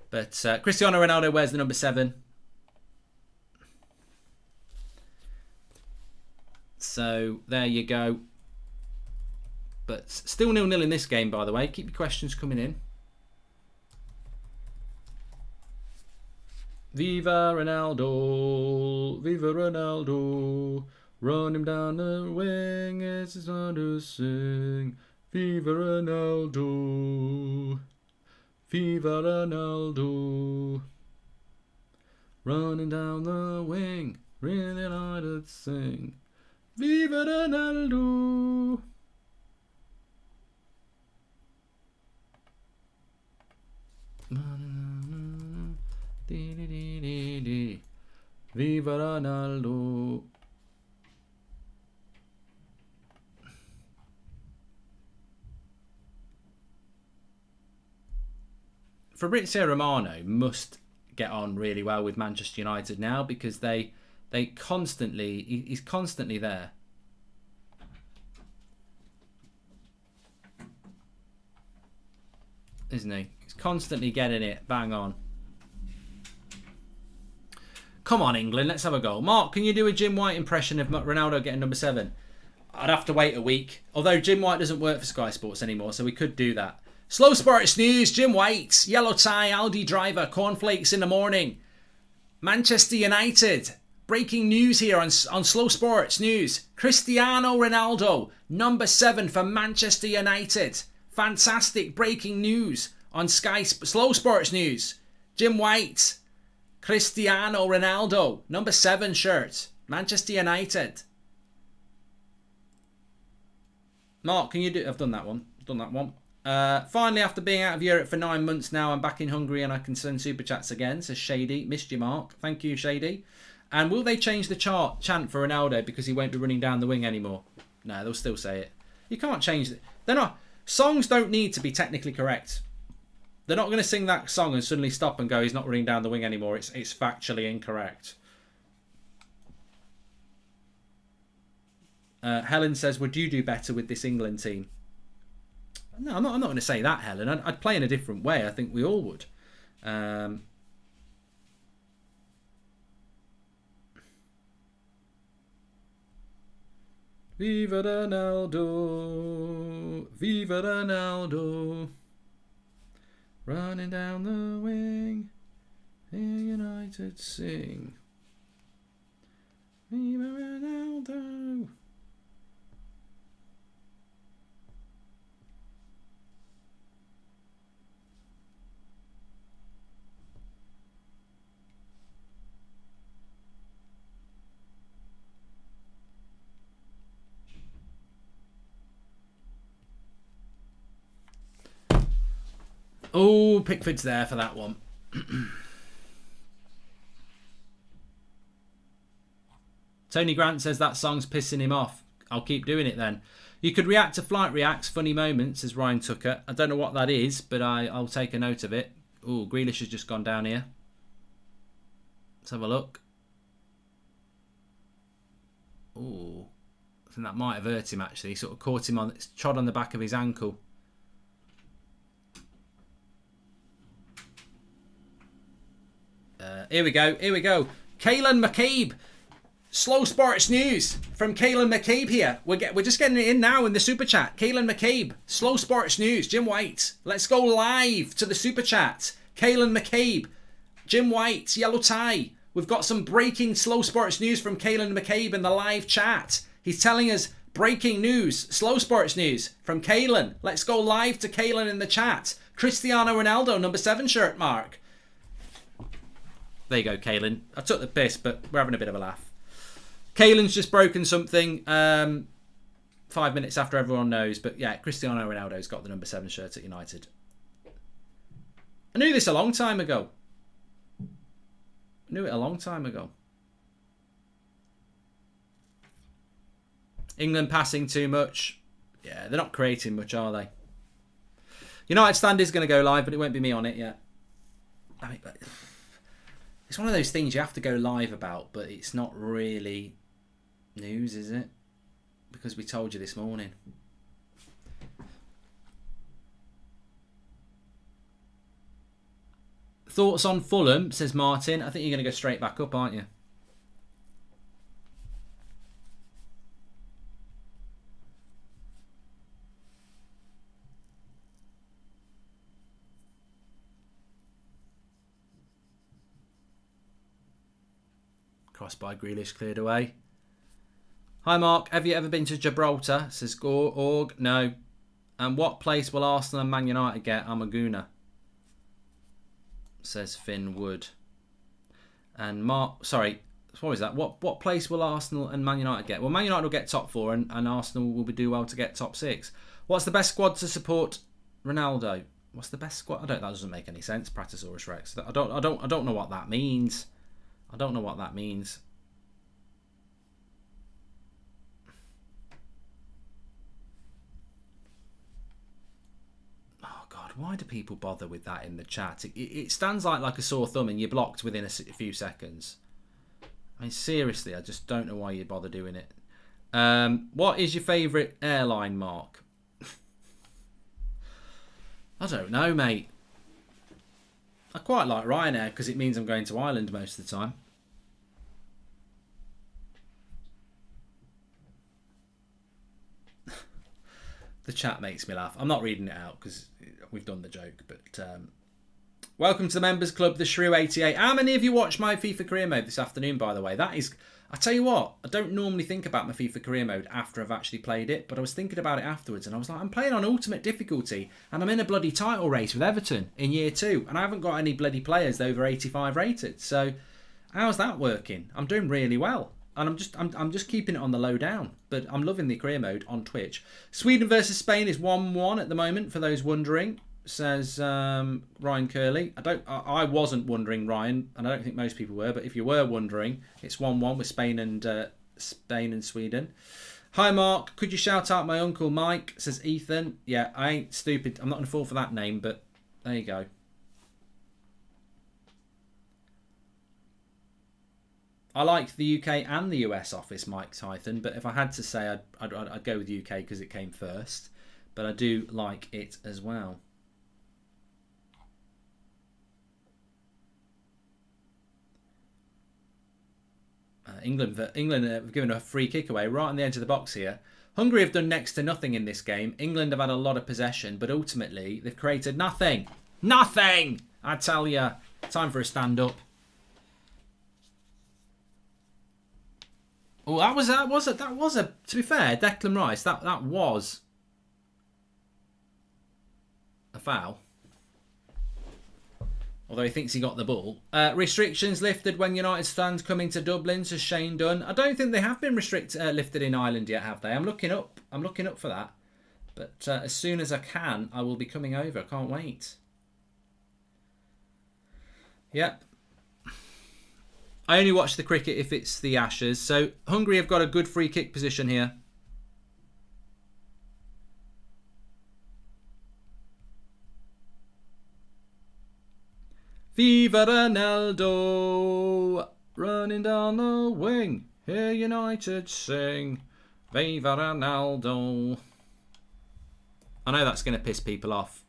But Cristiano Ronaldo wears the number 7. So there you go. But still 0-0 in this game, by the way. Keep your questions coming in. Viva Ronaldo, Viva Ronaldo. Run him down the wing, it's his time to sing. Viva Ronaldo, Viva Ronaldo. Running down the wing, really like to sing. Viva Ronaldo. Viva Ronaldo. Fabrizio Romano must get on really well with Manchester United now, because they constantly, he's constantly there. Isn't he? He's constantly getting it bang on. Come on, England, let's have a go. Mark, can you do a Jim White impression of Ronaldo getting number 7? I'd have to wait a week. Although Jim White doesn't work for Sky Sports anymore, so we could do that. Slow Sports News, Jim White, yellow tie, Aldi driver, cornflakes in the morning. Manchester United, breaking news here on Slow Sports News. Cristiano Ronaldo, number 7 for Manchester United. Fantastic breaking news on Slow Sports News. Jim White, Cristiano Ronaldo, number 7 shirt, Manchester United. Mark, can you do... I've done that one. Finally, after being out of Europe for 9 months now, I'm back in Hungary and I can send super chats again, says Shady. Missed you, Mark. Thank you, Shady. And will they change the chant for Ronaldo because he won't be running down the wing anymore? No, they'll still say it. You can't change it. They're not... Songs don't need to be technically correct. They're not going to sing that song and suddenly stop and go, he's not running down the wing anymore. It's factually incorrect. Helen says, would you do better with this England team? No, I'm not going to say that, Helen. I'd play in a different way. I think we all would. Viva Ronaldo, Viva Ronaldo. Running down the wing, here United sing. Viva Ronaldo. Oh, Pickford's there for that one. Tony Grant says that song's pissing him off. I'll keep doing it then. You could react to Flight Reacts, funny moments, says Ryan Tucker. I don't know what that is, but I'll take a note of it. Oh, Grealish has just gone down here. Let's have a look. Oh, I think that might have hurt him actually. He sort of caught him on, trod on the back of his ankle. Here we go. Kaelan McCabe. Slow Sports News from Kaelan McCabe here. We're just getting it in now in the super chat. Kaelan McCabe. Slow Sports News. Jim White. Let's go live to the super chat. Kaelan McCabe. Jim White. Yellow tie. We've got some breaking Slow Sports News from Kaelan McCabe in the live chat. He's telling us breaking news, slow sports news from Kalen. Let's go live to Kalen in the chat. Cristiano Ronaldo, number 7 shirt, Mark. There you go, Kalen. I took the piss, but we're having a bit of a laugh. Kalen's just broken something 5 minutes after everyone knows. But yeah, Cristiano Ronaldo's got the number 7 shirt at United. I knew this a long time ago. Knew it a long time ago. England passing too much. Yeah, they're not creating much, are they? United Stand is going to go live, but it won't be me on it yet. I mean, it's one of those things you have to go live about, but it's not really news, is it? Because we told you this morning. Thoughts on Fulham, says Martin. I think you're going to go straight back up, aren't you? Crossed by Grealish, cleared away. Hi Mark, have you ever been to Gibraltar? Says Org. No. And what place will Arsenal and Man United get? I'm a gooner. Says Finn Wood. And Mark, sorry, what was that? What place will Arsenal and Man United get? Well, Man United will get top 4 and Arsenal will do well to get top 6. What's the best squad to support Ronaldo? What's the best squad? That doesn't make any sense, Pratosaurus Rex. I don't know what that means. I don't know what that means. Oh God, why do people bother with that in the chat? It stands like a sore thumb and you're blocked within a few seconds. I mean, seriously, I just don't know why you bother doing it. What is your favourite airline, Mark? I don't know, mate. I quite like Ryanair because it means I'm going to Ireland most of the time. The chat makes me laugh. I'm not reading it out because we've done the joke. But welcome to the Members Club, the Shrew88. How many of you watched my FIFA Career Mode this afternoon, by the way? That is... I tell you what, I don't normally think about my FIFA Career Mode after I've actually played it, but I was thinking about it afterwards, and I was like, I'm playing on Ultimate difficulty, and I'm in a bloody title race with Everton in Year 2, and I haven't got any bloody players over 85 rated. So, how's that working? I'm doing really well, and I'm just keeping it on the low down, but I'm loving the Career Mode on Twitch. Sweden versus Spain is 1-1 at the moment, for those wondering. Says Ryan Curley. I wasn't wondering, Ryan, and I don't think most people were, but if you were wondering, it's 1-1 with Spain and Sweden. Hi Mark, could you shout out my uncle Mike? Says Ethan. Yeah, I ain't stupid. I'm not gonna fall for that name, but there you go. I like the UK and the US office, Mike Tython, but if I had to say, I'd go with the UK because it came first. But I do like it as well. England have given a free kick away right on the edge of the box here. Hungary have done next to nothing in this game. England have had a lot of possession, but ultimately they've created nothing. Nothing! I tell you. Time for a stand-up. Oh, that was a. To be fair, Declan Rice. That was a foul. Although he thinks he got the ball. Restrictions lifted when United fans coming to Dublin, says Shane Dunn. I don't think they have been lifted in Ireland yet, have they? I'm looking up for that. But as soon as I can, I will be coming over. I can't wait. Yep. I only watch the cricket if it's the Ashes. So Hungary have got a good free kick position here. Viva Ronaldo, running down the wing, hear United sing, Viva Ronaldo. I know that's going to piss people off.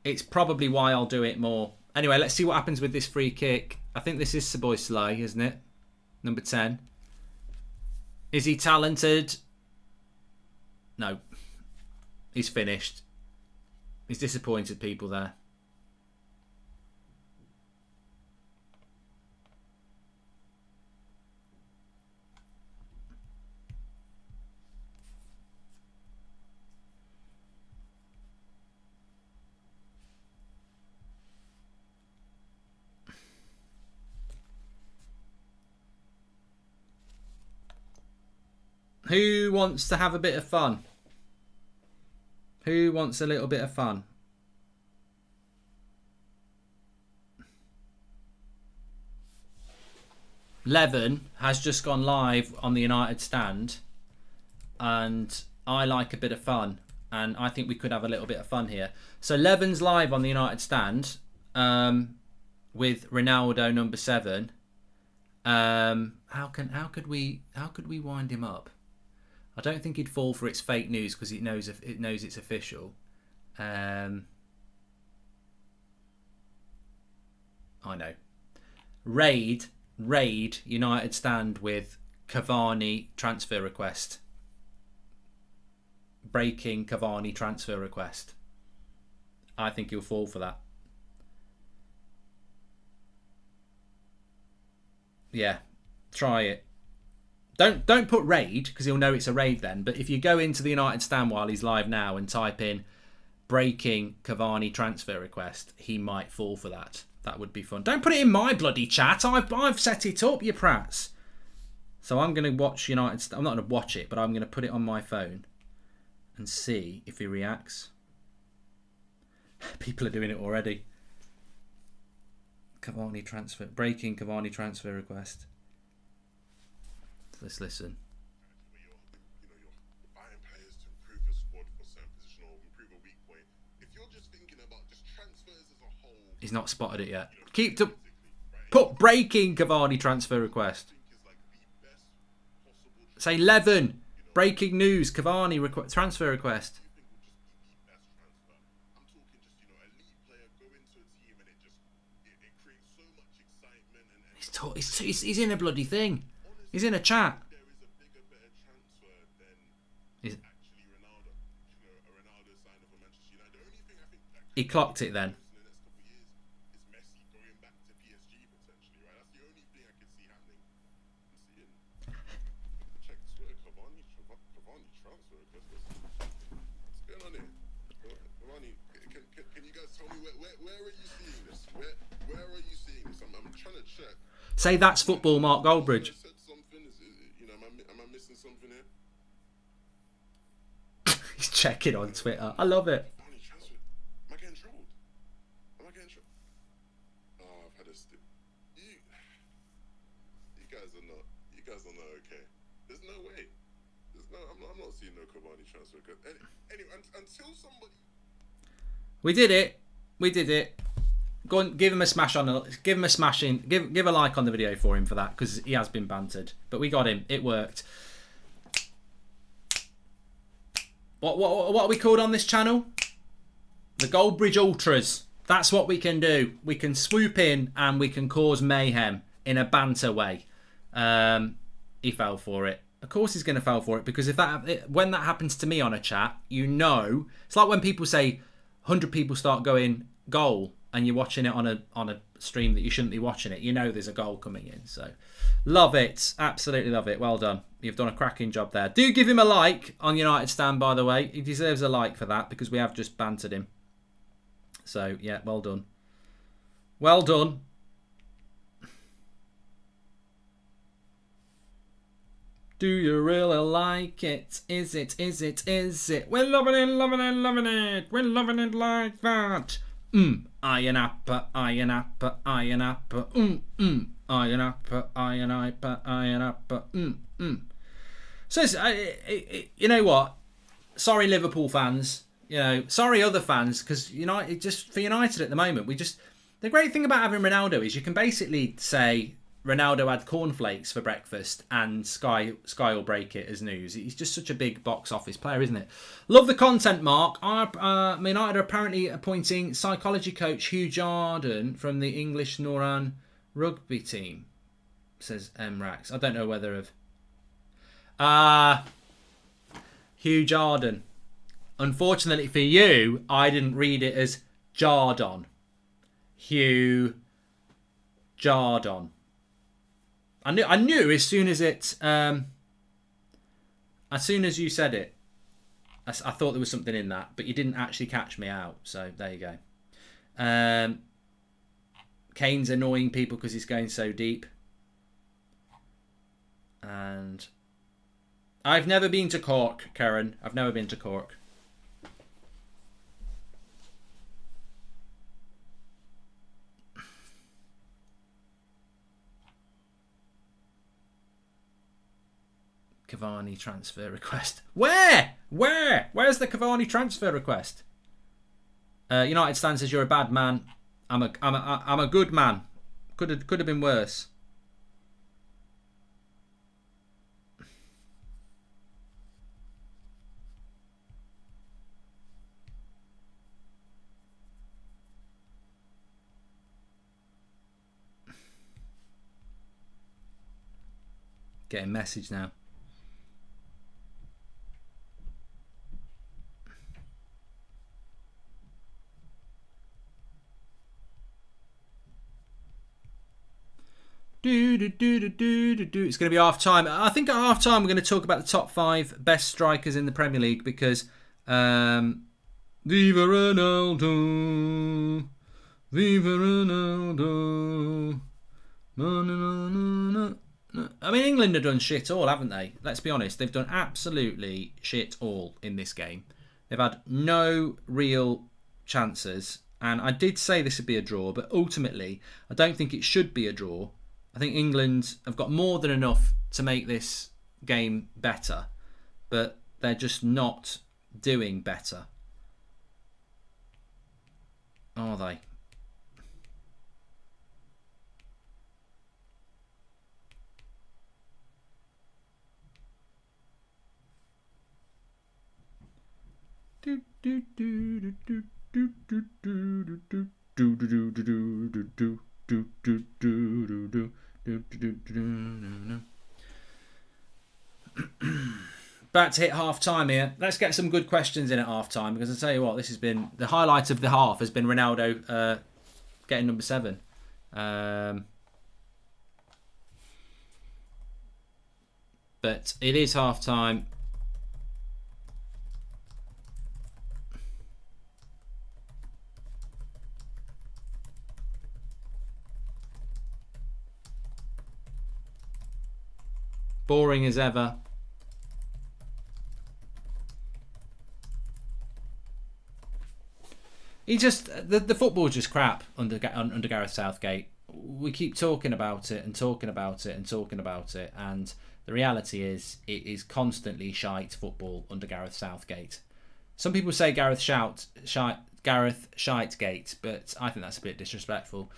It's probably why I'll do it more. Anyway, let's see what happens with this free kick. I think this is Seboy Slay, isn't it? Number 10. Is he talented? No. He's finished. He's disappointed people there. Who wants to have a bit of fun? Who wants a little bit of fun? Leven has just gone live on the United stand, and I like a bit of fun, and I think we could have a little bit of fun here. So Leven's live on the United stand with Ronaldo number 7. How could we wind him up? I don't think he'd fall for its fake news because it knows it's official. I know. Raid United stand with Cavani transfer request. Breaking Cavani transfer request. I think he'll fall for that. Yeah, try it. Don't put raid because he'll know it's a raid then. But if you go into the United stand while he's live now and type in breaking Cavani transfer request, he might fall for that. That would be fun. Don't put it in my bloody chat. I've set it up, you prats. So I'm going to watch United. I'm not going to watch it, but I'm going to put it on my phone and see if he reacts. People are doing it already. Cavani transfer, breaking Cavani transfer request. Let's listen. You're buying players to improve your squad for a certain position or improve a weak point. If you're just thinking about just transfers as a whole, he's not spotted it yet. Keep to put breaking Cavani transfer request. Say 11. Breaking news. Cavani transfer request. He's in a bloody thing. He's in a chat. there is a bigger, better transfer than He's, actually Ronaldo. A Ronaldo sign of a Manchester United. The only thing I think that he clocked it then. in the next couple of years is Messi going back to PSG potentially, right? That's the only thing I can see happening. Check Twitter, Cavani transfer request. What's going on here? Cavani, can you guys tell me where are you seeing this? Where are you seeing this? I'm trying to check. Say that's football, Mark Goldbridge. Said something. Am I missing something here? He's checking on Twitter. I love it. Cavani transfer. Am I getting trolled? Oh, I've had a stick. You guys are not okay. There's no way. I'm not seeing no Cavani transfer. Anyway, until somebody. We did it. Go on, give him a smash give a like on the video for him for that because he has been bantered. But we got him. It worked. What are we called on this channel? The Goldbridge Ultras. That's what we can do. We can swoop in and we can cause mayhem in a banter way. He fell for it. Of course he's going to fall for it because when that happens to me on a chat, you know, it's like when people say 100 people start going goal and you're watching it on a stream that you shouldn't be watching it. You know there's a goal coming in. So love it. Absolutely love it. Well done. You've done a cracking job there. Do give him a like on United Stand, by the way. He deserves a like for that because we have just bantered him. So, yeah, well done. Well done. Do you really like it? Is it? We're loving it. We're loving it like that. Iron apple. Iron apple. So, you know what? Sorry, Liverpool fans. You know, sorry, other fans, because United, just for United at the moment, the great thing about having Ronaldo is you can basically say Ronaldo had cornflakes for breakfast and Sky will break it as news. He's just such a big box office player, isn't it? Love the content, Mark. United are apparently appointing psychology coach Hugh Jordan from the English Noran rugby team, says Rax. I don't know whether of Hugh Jordan. Unfortunately for you, I didn't read it as Jardon. Hugh Jardon. I knew as soon as you said it, I thought there was something in that, but you didn't actually catch me out. So there you go. Kane's annoying people because he's going so deep. And I've never been to Cork, Karen. I've never been to Cork. Cavani transfer request. Where? Where's the Cavani transfer request? United Stand says you're a bad man. I'm a good man. Could have been worse. Getting message now. It's going to be half time. I think at half time we're going to talk about the top 5 best strikers in the Premier League because Viva Ronaldo, Viva Ronaldo. No. I mean, England have done shit all, haven't they? Let's be honest. They've done absolutely shit all in this game. They've had no real chances. And I did say this would be a draw, but ultimately, I don't think it should be a draw. I think England have got more than enough to make this game better, but they're just not doing better. Are they? About to hit half time here. Let's get some good questions in at half time because I tell you what, this has been the highlight of the half has been Ronaldo getting number 7. But it is half time. Boring as ever. The football's just crap under Gareth Southgate. We keep talking about it and talking about it and talking about it, and the reality is it is constantly shite football under Gareth Southgate. Some people say Gareth Shitegate, but I think that's a bit disrespectful.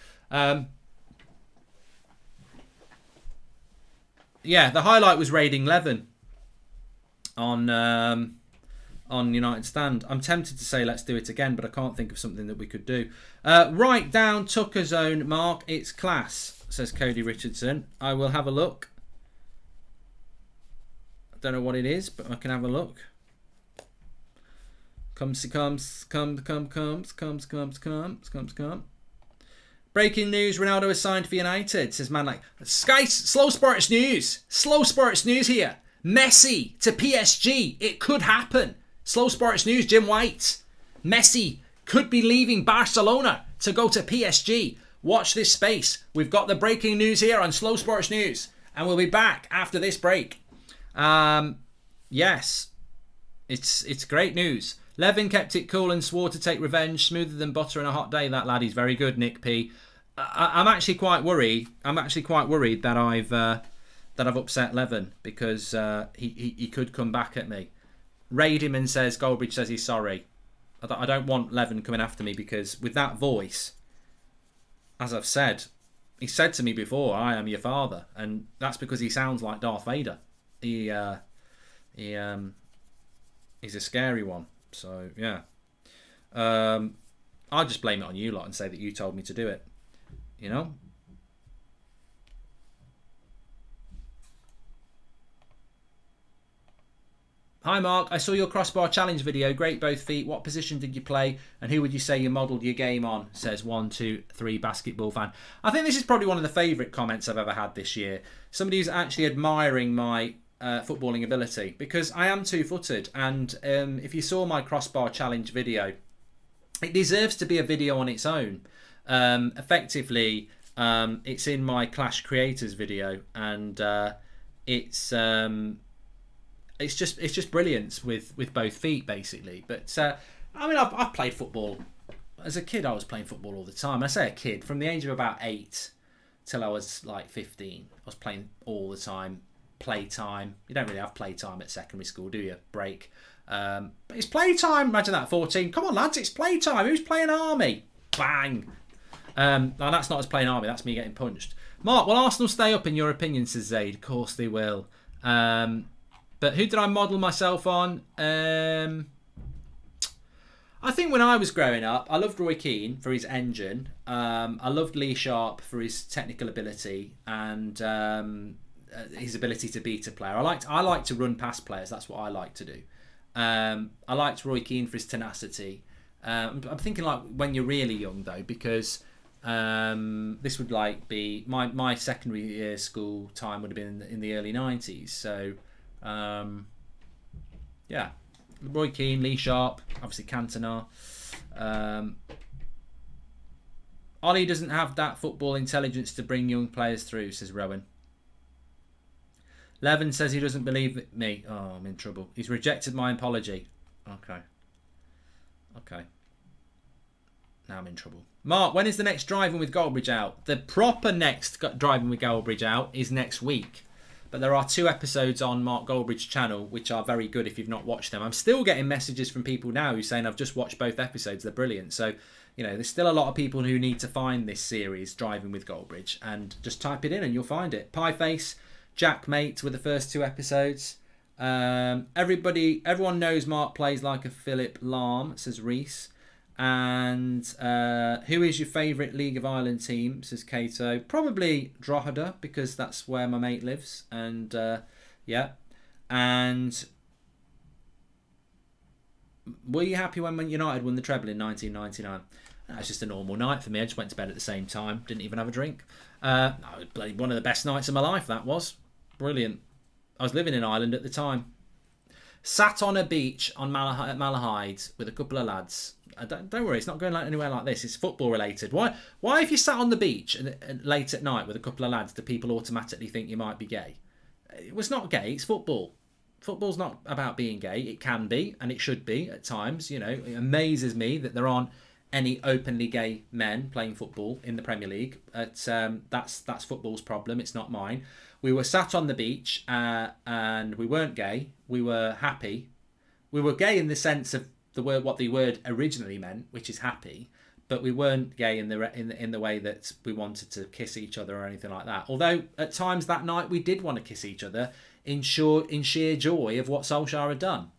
Yeah, the highlight was raiding Leven on United Stand. I'm tempted to say let's do it again, but I can't think of something that we could do. Right down Tucker Zone, Mark. It's class, says Cody Richardson. I will have a look. I don't know what it is, but I can have a look. Comes. Breaking news, Ronaldo is signed for United, says man like Sky Slow Sports News. Slow Sports News here. Messi to PSG. It could happen. Slow Sports News, Jim White. Messi could be leaving Barcelona to go to PSG. Watch this space. We've got the breaking news here on Slow Sports News. And we'll be back after this break. Yes. It's great news. Levin kept it cool and swore to take revenge. Smoother than butter on a hot day. That lad, he's very good, Nick P. I'm actually quite worried. I'm actually quite worried that I've upset Levin because he could come back at me. Raid him and says Goldbridge says he's sorry. I don't want Levin coming after me because with that voice, as I've said, he said to me before, "I am your father," and that's because he sounds like Darth Vader. He's a scary one. So, yeah. I'll just blame it on you lot and say that you told me to do it. You know? Hi, Mark. I saw your crossbar challenge video. Great both feet. What position did you play? And who would you say you modelled your game on? Says 123 basketball fan. I think this is probably one of the favourite comments I've ever had this year. Somebody who's actually admiring my footballing ability because I am two-footed, and if you saw my crossbar challenge video, it deserves to be a video on its own. Effectively, it's in my Clash Creators video, and it's it's just brilliance with both feet basically. But I mean, I've played football as a kid. I was playing football all the time. I say a kid, from the age of about 8 till I was like 15. I was playing all the time. Playtime. You don't really have playtime at secondary school, do you? Break. But it's playtime. Imagine that, 14. Come on, lads, it's playtime. Who's playing army? Bang. Now that's not us playing army. That's me getting punched. Mark, will Arsenal stay up in your opinion, says Zaid? Of course they will. But who did I model myself on? I think when I was growing up, I loved Roy Keane for his engine. I loved Lee Sharp for his technical ability and his ability to beat a player. I like to run past players. That's what I like to do. I liked Roy Keane for his tenacity. I'm thinking like when you're really young though, because this would like be my secondary year school time would have been in the early 90s. So yeah, Roy Keane, Lee Sharp, obviously Cantona. Ollie doesn't have that football intelligence to bring young players through, says Rowan. Levin says he doesn't believe me. Oh, I'm in trouble. He's rejected my apology. Okay. Now I'm in trouble. Mark, when is the next Driving with Goldbridge out? The proper next Driving with Goldbridge out is next week. But there are 2 episodes on Mark Goldbridge's channel, which are very good if you've not watched them. I'm still getting messages from people now who are saying I've just watched both episodes. They're brilliant. So, you know, there's still a lot of people who need to find this series, Driving with Goldbridge. And just type it in and you'll find it. Pieface, Jack Mate with the first 2 episodes. Everyone knows Mark plays like a Philip Lahm, says Reese. And who is your favourite League of Ireland team, says Cato. Probably Drogheda, because that's where my mate lives. And yeah. And were you happy when United won the treble in 1999? That's just a normal night for me. I just went to bed at the same time. Didn't even have a drink. One of the best nights of my life, that was. Brilliant. I was living in Ireland at the time. Sat on a beach on Malahide with a couple of lads. Don't worry, it's not going anywhere like this. It's football related. Why if you sat on the beach late at night with a couple of lads, do people automatically think you might be gay? It was not gay. It's football. Football's not about being gay. It can be, and it should be at times. You know, it amazes me that there aren't any openly gay men playing football in the Premier League. That's football's problem. It's not mine. We were sat on the beach and we weren't gay. We were happy. We were gay in the sense of the word, what the word originally meant, which is happy. But we weren't gay in the way that we wanted to kiss each other or anything like that. Although at times that night we did want to kiss each other in sheer joy of what Solskjaer had done.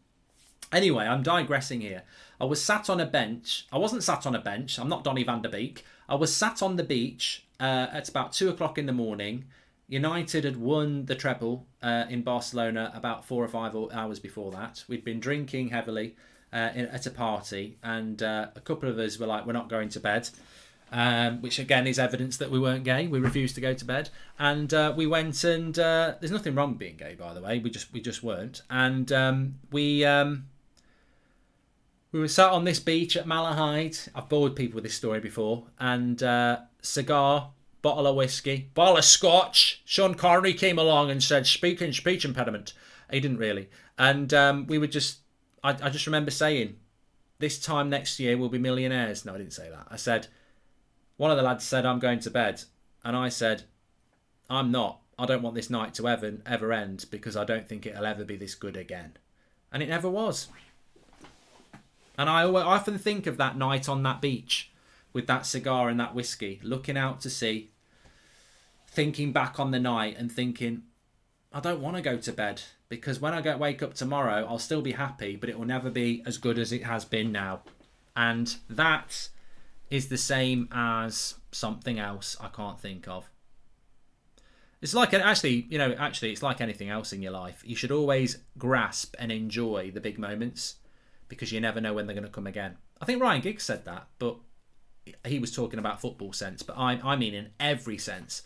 Anyway, I'm digressing here. I was sat on a bench. I wasn't sat on a bench. I'm not Donny van der Beek. I was sat on the beach at about 2 o'clock in the morning. United had won the treble in Barcelona about 4 or 5 hours before that. We'd been drinking heavily at a party, and a couple of us were like, we're not going to bed, which again is evidence that we weren't gay. We refused to go to bed, and we went and there's nothing wrong with being gay, by the way. We just weren't, and we were sat on this beach at Malahide. I've bored people with this story before, and cigar, bottle of whiskey, bottle of scotch. Sean Connery came along and said, speech impediment. He didn't really. And we were just, I just remember saying, this time next year we'll be millionaires. No, I didn't say that. I said, one of the lads said, I'm going to bed. And I said, I'm not. I don't want this night to ever end, because I don't think it'll ever be this good again. And it never was. And I often think of that night on that beach with that cigar and that whiskey, looking out to sea, thinking back on the night and thinking, I don't want to go to bed, because when I wake up tomorrow, I'll still be happy, but it will never be as good as it has been now. And that is the same as something else I can't think of. It's like, actually, it's like anything else in your life. You should always grasp and enjoy the big moments, because you never know when they're going to come again. I think Ryan Giggs said that, but he was talking about football sense, but I mean in every sense.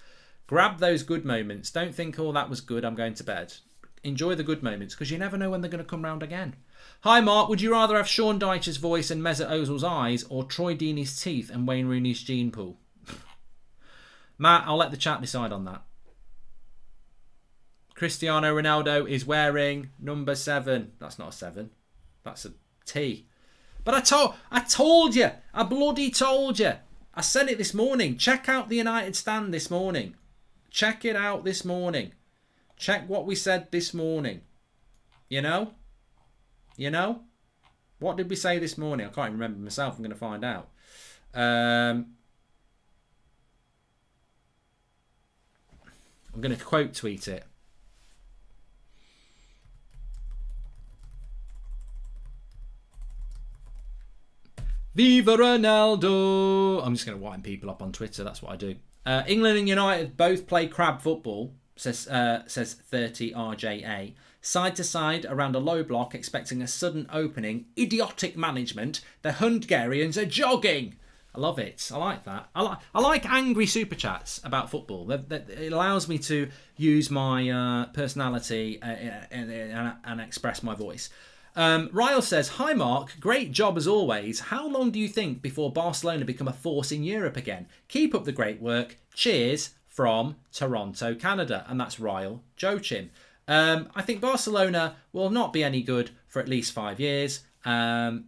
Grab those good moments. Don't think, oh, that was good, I'm going to bed. Enjoy the good moments, because you never know when they're going to come round again. Hi, Mark. Would you rather have Sean Dyche's voice and Mesut Ozil's eyes, or Troy Deeney's teeth and Wayne Rooney's gene pool? Matt, I'll let the chat decide on that. Cristiano Ronaldo is wearing number 7. That's not a 7. That's a T. But I told you. I bloody told you. I said it this morning. Check out the United stand this morning. Check it out this morning. Check what we said this morning. You know? What did we say this morning? I can't even remember myself. I'm going to find out. I'm going to quote tweet it. Viva Ronaldo! I'm just going to wind people up on Twitter. That's what I do. England and United both play crab football, says 30 RJA. Side to side around a low block, expecting a sudden opening. Idiotic management. The Hungarians are jogging. I love it. I like that. I like angry super chats about football. It allows me to use my personality and express my voice. Ryle says, "Hi Mark, great job as always. How long do you think before Barcelona become a force in Europe again? Keep up the great work. Cheers from Toronto, Canada." And that's Ryle Joachim. I think Barcelona will not be any good for at least 5 years. I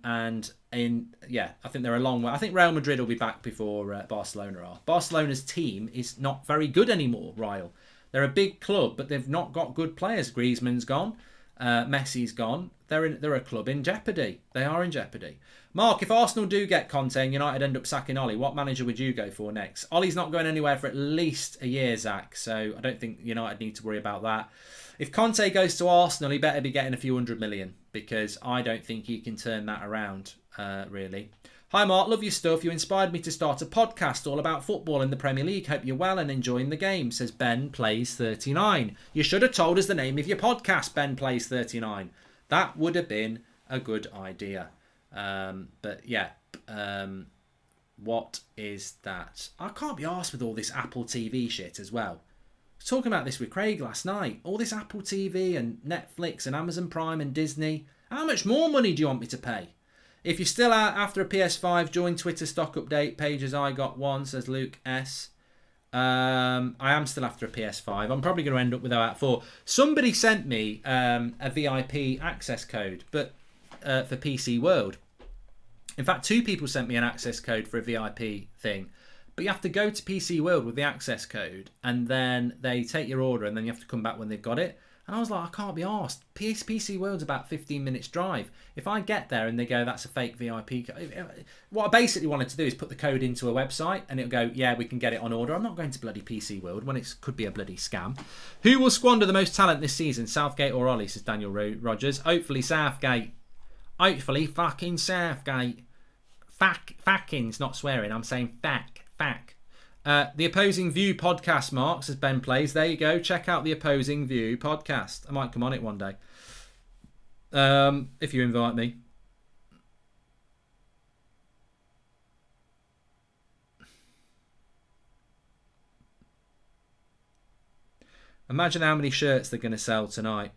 think they're a long way. I think Real Madrid will be back before Barcelona are. Barcelona's team is not very good anymore, Ryle. They're a big club, but they've not got good players. Griezmann's gone. Messi's gone. They're a club in jeopardy. They are in jeopardy. Mark, if Arsenal do get Conte and United end up sacking Ollie, what manager would you go for next? Ollie's not going anywhere for at least a year, Zach, so I don't think United need to worry about that. If Conte goes to Arsenal, he better be getting a few 100 million, because I don't think he can turn that around, really. Hi Mark, love your stuff. You inspired me to start a podcast all about football in the Premier League. Hope you're well and enjoying the game, says Ben Plays 39. You should have told us the name of your podcast, Ben Plays 39. That would have been a good idea. What is that? I can't be arsed with all this Apple TV shit as well. I was talking about this with Craig last night. All this Apple TV and Netflix and Amazon Prime and Disney. How much more money do you want me to pay? If you're still out after a PS5, join Twitter stock update page as I got one, says Luke S. I am still after a PS5. I'm probably going to end up with about 4. Somebody sent me a VIP access code, but for PC World. In fact, 2 people sent me an access code for a VIP thing. But you have to go to PC World with the access code, and then they take your order, and then you have to come back when they've got it. And I was like, I can't be arsed. PC World's about 15 minutes drive. If I get there and they go, that's a fake VIP code. What I basically wanted to do is put the code into a website and it'll go, yeah, we can get it on order. I'm not going to bloody PC World when it could be a bloody scam. Who will squander the most talent this season, Southgate or Ollie, says Daniel Rogers. Hopefully Southgate. Hopefully fucking Southgate. Facking's not swearing. I'm saying fack. The Opposing View podcast, Mark, says Ben Plays. There you go. Check out the Opposing View podcast. I might come on it one day. If you invite me. Imagine how many shirts they're going to sell tonight.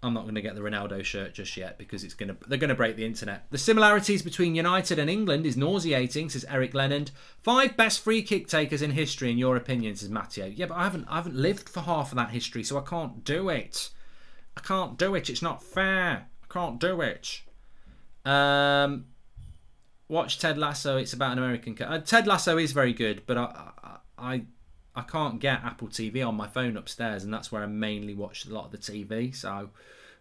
I'm not going to get the Ronaldo shirt just yet because they're going to break the internet. The similarities between United and England is nauseating, says Eric Lennon. 5 best free kick takers in history, in your opinion, says Matteo. Yeah, but I haven't lived for half of that history, so I can't do it. It's not fair. I can't do it. Watch Ted Lasso. It's about an American. Ted Lasso is very good, but I can't get Apple TV on my phone upstairs, and that's where I mainly watch a lot of the TV. So,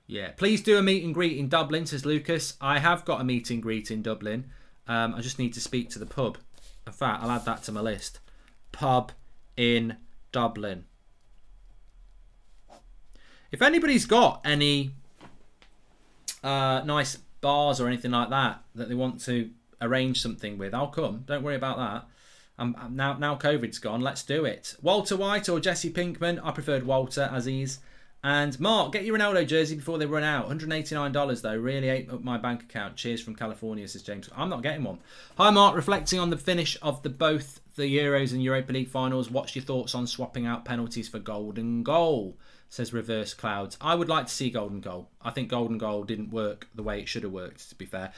yeah. Please do a meet and greet in Dublin, says Lucas. I have got a meet and greet in Dublin. I just need to speak to the pub. In fact, I'll add that to my list. Pub in Dublin. If anybody's got any nice bars or anything like that they want to arrange something with, I'll come. Don't worry about that. Now COVID's gone, let's do it. Walter White or Jesse Pinkman? I preferred Walter, Aziz. And Mark, get your Ronaldo jersey before they run out. $189 though, really ate up my bank account. Cheers from California, says James. I'm not getting one. Hi Mark, reflecting on the finish of both the Euros and Europa League finals, what's your thoughts on swapping out penalties for golden goal? says Reverse Clouds. I would like to see Golden Goal. I think Golden Goal didn't work the way it should have worked, to be fair.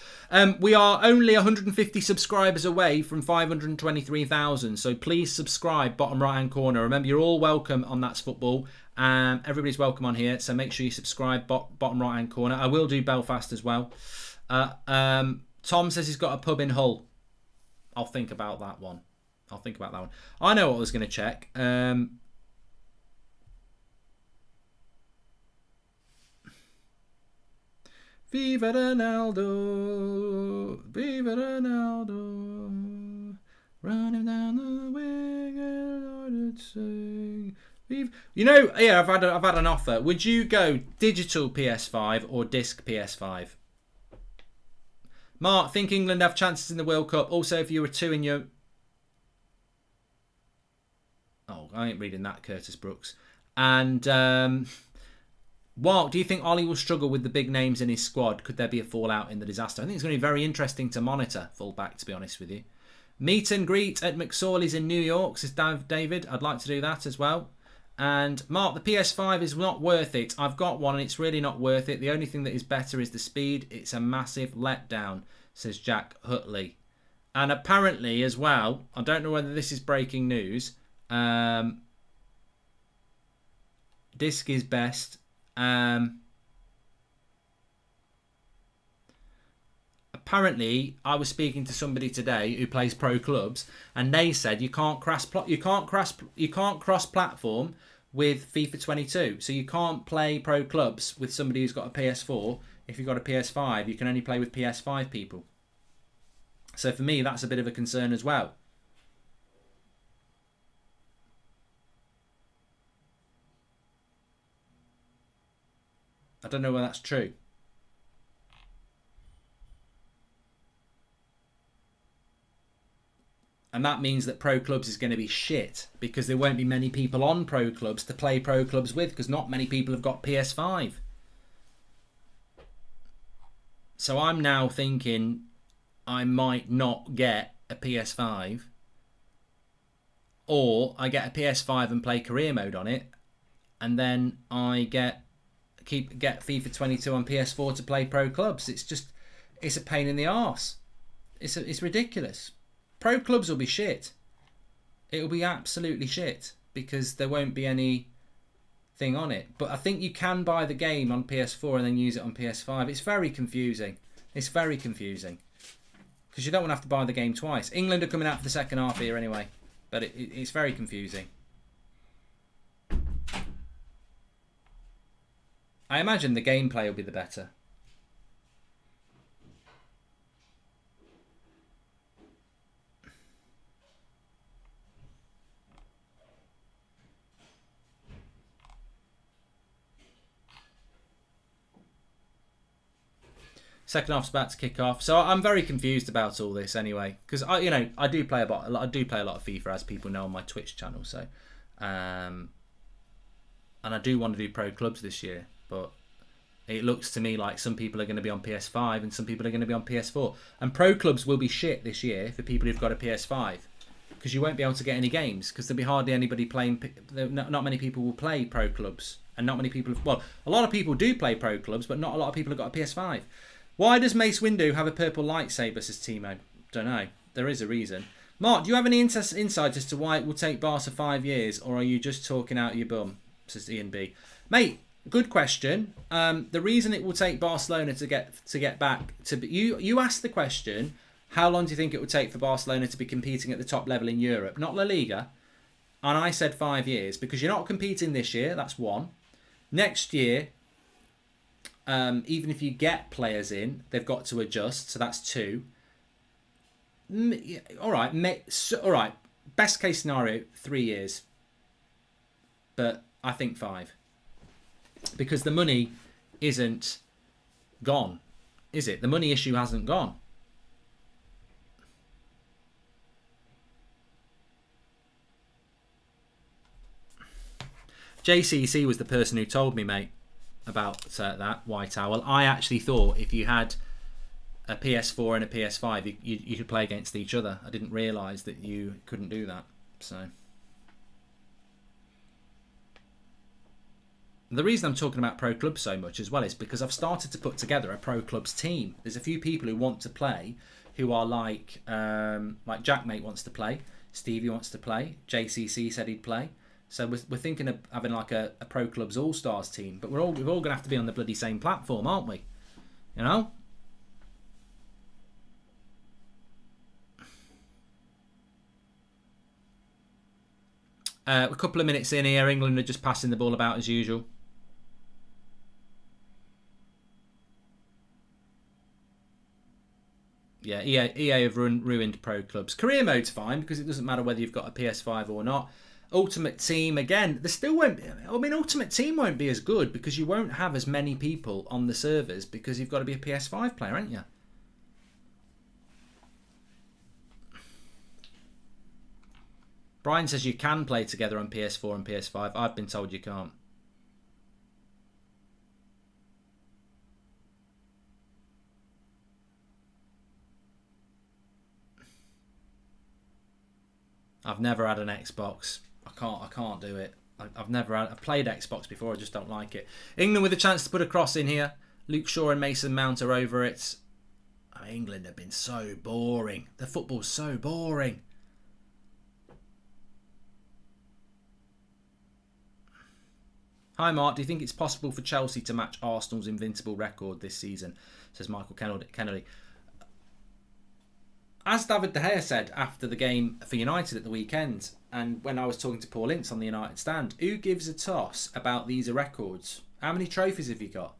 We are only 150 subscribers away from 523,000, so please subscribe, bottom right-hand corner. Remember, you're all welcome on That's Football. Everybody's welcome on here, so make sure you subscribe, bottom right-hand corner. I will do Belfast as well. Tom says he's got a pub in Hull. I'll think about that one. I know what I was going to check. Viva Ronaldo, Viva Ronaldo, running down the wing and ordered sing. You know, yeah, I've had an offer. Would you go digital PS5 or disc PS5? Mark, think England have chances in the World Cup. Also, if you were two in your... Oh, I ain't reading that, Curtis Brooks. And... Walt, do you think Ollie will struggle with the big names in his squad? Could there be a fallout in the disaster? I think it's going to be very interesting to monitor, fullback, to be honest with you. Meet and greet at McSorley's in New York, says David. I'd like to do that as well. And Mark, the PS5 is not worth it. I've got one and it's really not worth it. The only thing that is better is the speed. It's a massive letdown, says Jack Hutley. And apparently as well, I don't know whether this is breaking news, disc is best. Apparently, I was speaking to somebody today who plays pro clubs, and they said you can't cross platform with FIFA 22. So you can't play pro clubs with somebody who's got a PS4. If you've got a PS5, you can only play with PS5 people. So for me, that's a bit of a concern as well. I don't know whether that's true. And that means that pro clubs is going to be shit because there won't be many people on pro clubs to play pro clubs with because not many people have got PS5. So I'm now thinking I might not get a PS5, or I get a PS5 and play career mode on it, and then I get FIFA 22 on PS4 to play pro clubs. It's a pain in the arse. It's ridiculous. Pro clubs will be shit. It'll be absolutely shit because there won't be any thing on it. But I think you can buy the game on PS4 and then use it on PS5. It's very confusing. It's very confusing because you don't want to have to buy the game twice. England are coming out for the second half here anyway, but it's very confusing. I imagine the gameplay will be the better. Second half's about to kick off, so I'm very confused about all this anyway. Because I do play a lot of FIFA, as people know on my Twitch channel. So, and I do want to do pro clubs this year. But it looks to me like some people are going to be on PS5 and some people are going to be on PS4. And pro clubs will be shit this year for people who've got a PS5 because you won't be able to get any games because there'll be hardly anybody playing. Not many people will play pro clubs, and not many people. Well, a lot of people do play pro clubs, but not a lot of people have got a PS5. Why does Mace Windu have a purple lightsaber, says Timo? Don't know. There is a reason. Mark, do you have any insight as to why it will take Barca 5 years, or are you just talking out your bum, says Ian B. Mate, good question. The reason it will take Barcelona to get back to you asked the question, how long do you think it will take for Barcelona to be competing at the top level in Europe, not La Liga? And I said 5 years because you're not competing this year. That's one. Next year, even if you get players in, they've got to adjust. So that's 2. All right. Best case scenario, 3 years. But I think 5. Because the money isn't gone, is it? The money issue hasn't gone. JCC was the person who told me, mate, about that White Owl. I actually thought if you had a PS4 and a PS5, you could play against each other. I didn't realise that you couldn't do that. So The reason I'm talking about pro clubs so much as well is because I've started to put together a pro clubs team. There's a few people who want to play, who are like Jackmate wants to play, Stevie wants to play, JCC said he'd play. So we're thinking of having like a pro clubs all stars team, but we're all going to have to be on the bloody same platform, aren't we? You know. A couple of minutes in here, England are just passing the ball about as usual. Yeah, EA have ruined pro clubs. Career mode's fine because it doesn't matter whether you've got a PS5 or not. Ultimate Team, again, there still won't be, I mean, Ultimate Team won't be as good because you won't have as many people on the servers because you've got to be a PS5 player, ain't you? Brian says you can play together on PS4 and PS5. I've been told you can't. I've never had an Xbox. I can't do it. I've played Xbox before. I just don't like it. England with a chance to put a cross in here. Luke Shaw and Mason Mount are over it. Oh, England have been so boring. The football's so boring. Hi Mark, do you think it's possible for Chelsea to match Arsenal's invincible record this season? Says Michael Kennedy. As David De Gea said after the game for United at the weekend, and when I was talking to Paul Ince on the United stand, who gives a toss about these records? How many trophies have you got?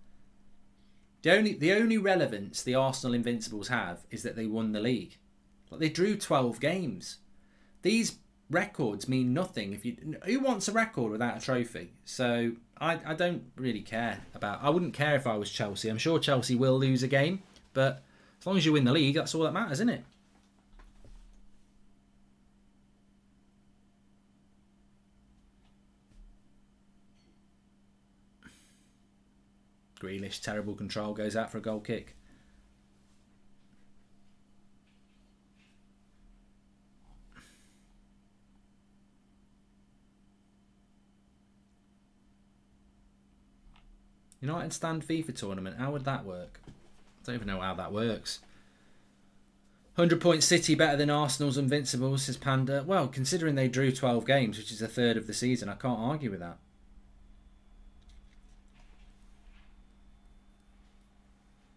The only relevance the Arsenal Invincibles have is that they won the league. Like, they drew 12 games. These records mean nothing. Who wants a record without a trophy? So I don't really care about. I wouldn't care if I was Chelsea. I'm sure Chelsea will lose a game, but as long as you win the league, that's all that matters, isn't it? Grealish, terrible control, goes out for a goal kick. United stand FIFA tournament, how would that work? I don't even know how that works. 100-point City better than Arsenal's Invincibles, says Panda. Well, considering they drew 12 games, which is a third of the season, I can't argue with that.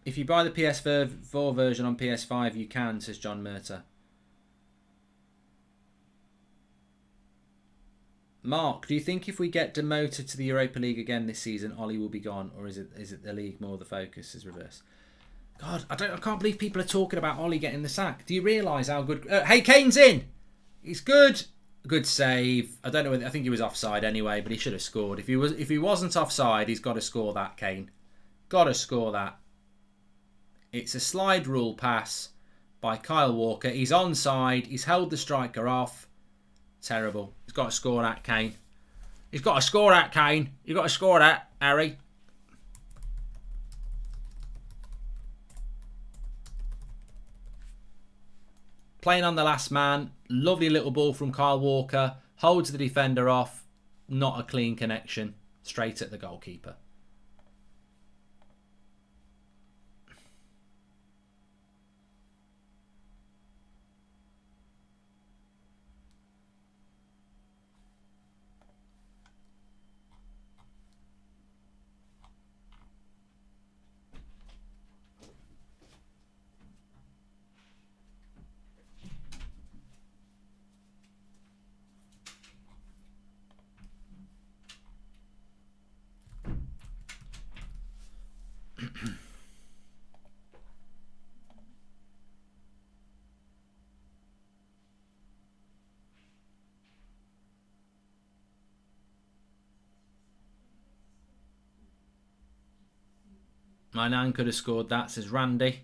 If you buy the PS4 version on PS5, you can, says John Murta. Mark, do you think if we get demoted to the Europa League again this season, Ollie will be gone, or is it the league more the focus is reversed? God, I can't believe people are talking about Ollie getting the sack. Do you realise how good? Hey, Kane's in. He's good. Good save. I don't know. I think he was offside anyway, but he should have scored. If he wasn't offside, he's got to score that. Kane, got to score that. It's a slide rule pass by Kyle Walker. He's onside. He's held the striker off. Terrible. He's got to score that, Kane. He's got to score that, Kane. You've got to score that, Harry. Playing on the last man. Lovely little ball from Kyle Walker. Holds the defender off. Not a clean connection. Straight at the goalkeeper. My nan could have scored that, says Randy.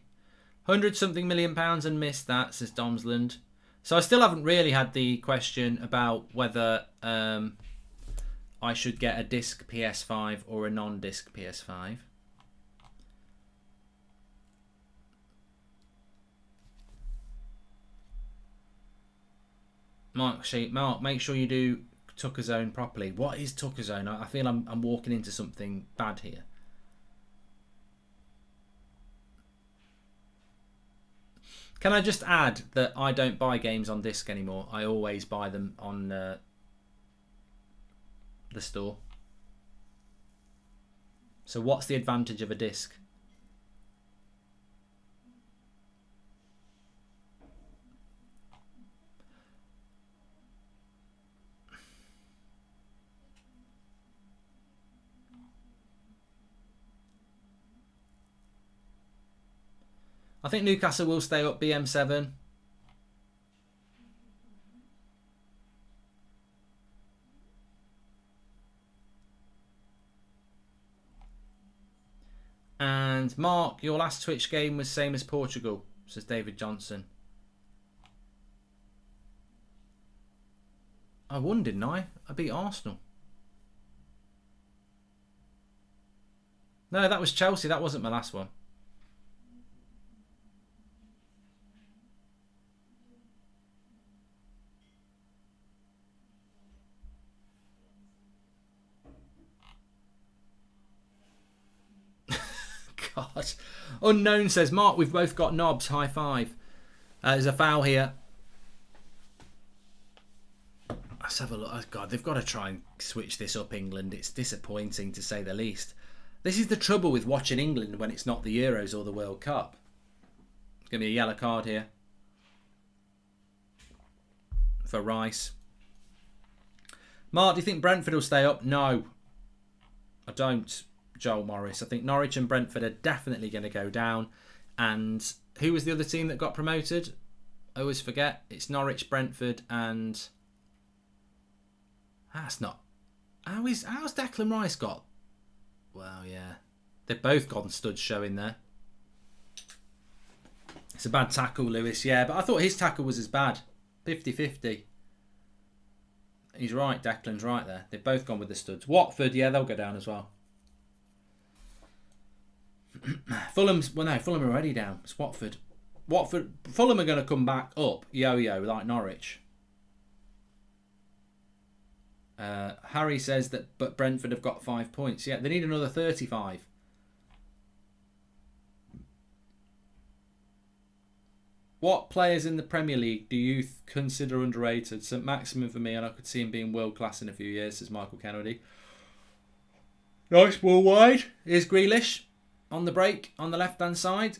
100-something million pounds and missed that, says Domsland. So I still haven't really had the question about whether I should get a disc PS5 or a non-disc PS5. Mark, make sure you do Tucker zone properly. What is Tucker zone? I feel I'm walking into something bad here. Can I just add that I don't buy games on disc anymore? I always buy them on the store. So what's the advantage of a disc? I think Newcastle will stay up, BM7. And Mark, your last Twitch game was same as Portugal, says David Johnson. I won, didn't I? I beat Arsenal. No, that was Chelsea. That wasn't my last one. God. Unknown says, Mark, we've both got knobs. High five. There's a foul here. Let's have a look. Oh, God, they've got to try and switch this up, England. It's disappointing, to say the least. This is the trouble with watching England when it's not the Euros or the World Cup. It's going to be a yellow card here for Rice. Mark, do you think Brentford will stay up? No, I don't. Joel Morris. I think Norwich and Brentford are definitely going to go down. And who was the other team that got promoted? I always forget. It's Norwich, Brentford, and that's not. How's Declan Rice got? Well, yeah, they've both gone studs showing there. It's a bad tackle, Lewis. Yeah, but I thought his tackle was as bad. 50-50. He's right. Declan's right there. They've both gone with the studs. Watford, yeah, they'll go down as well. Fulham are already down. It's Watford. Fulham are going to come back up, yo-yo, like Norwich. Harry says that, but Brentford have got 5 points. Yeah, they need another 35. What players in the Premier League do you consider underrated? St. Maximin for me, and I could see him being world class in a few years, says Michael Kennedy. Nice ball wide. Here's Grealish. On the break, on the left-hand side.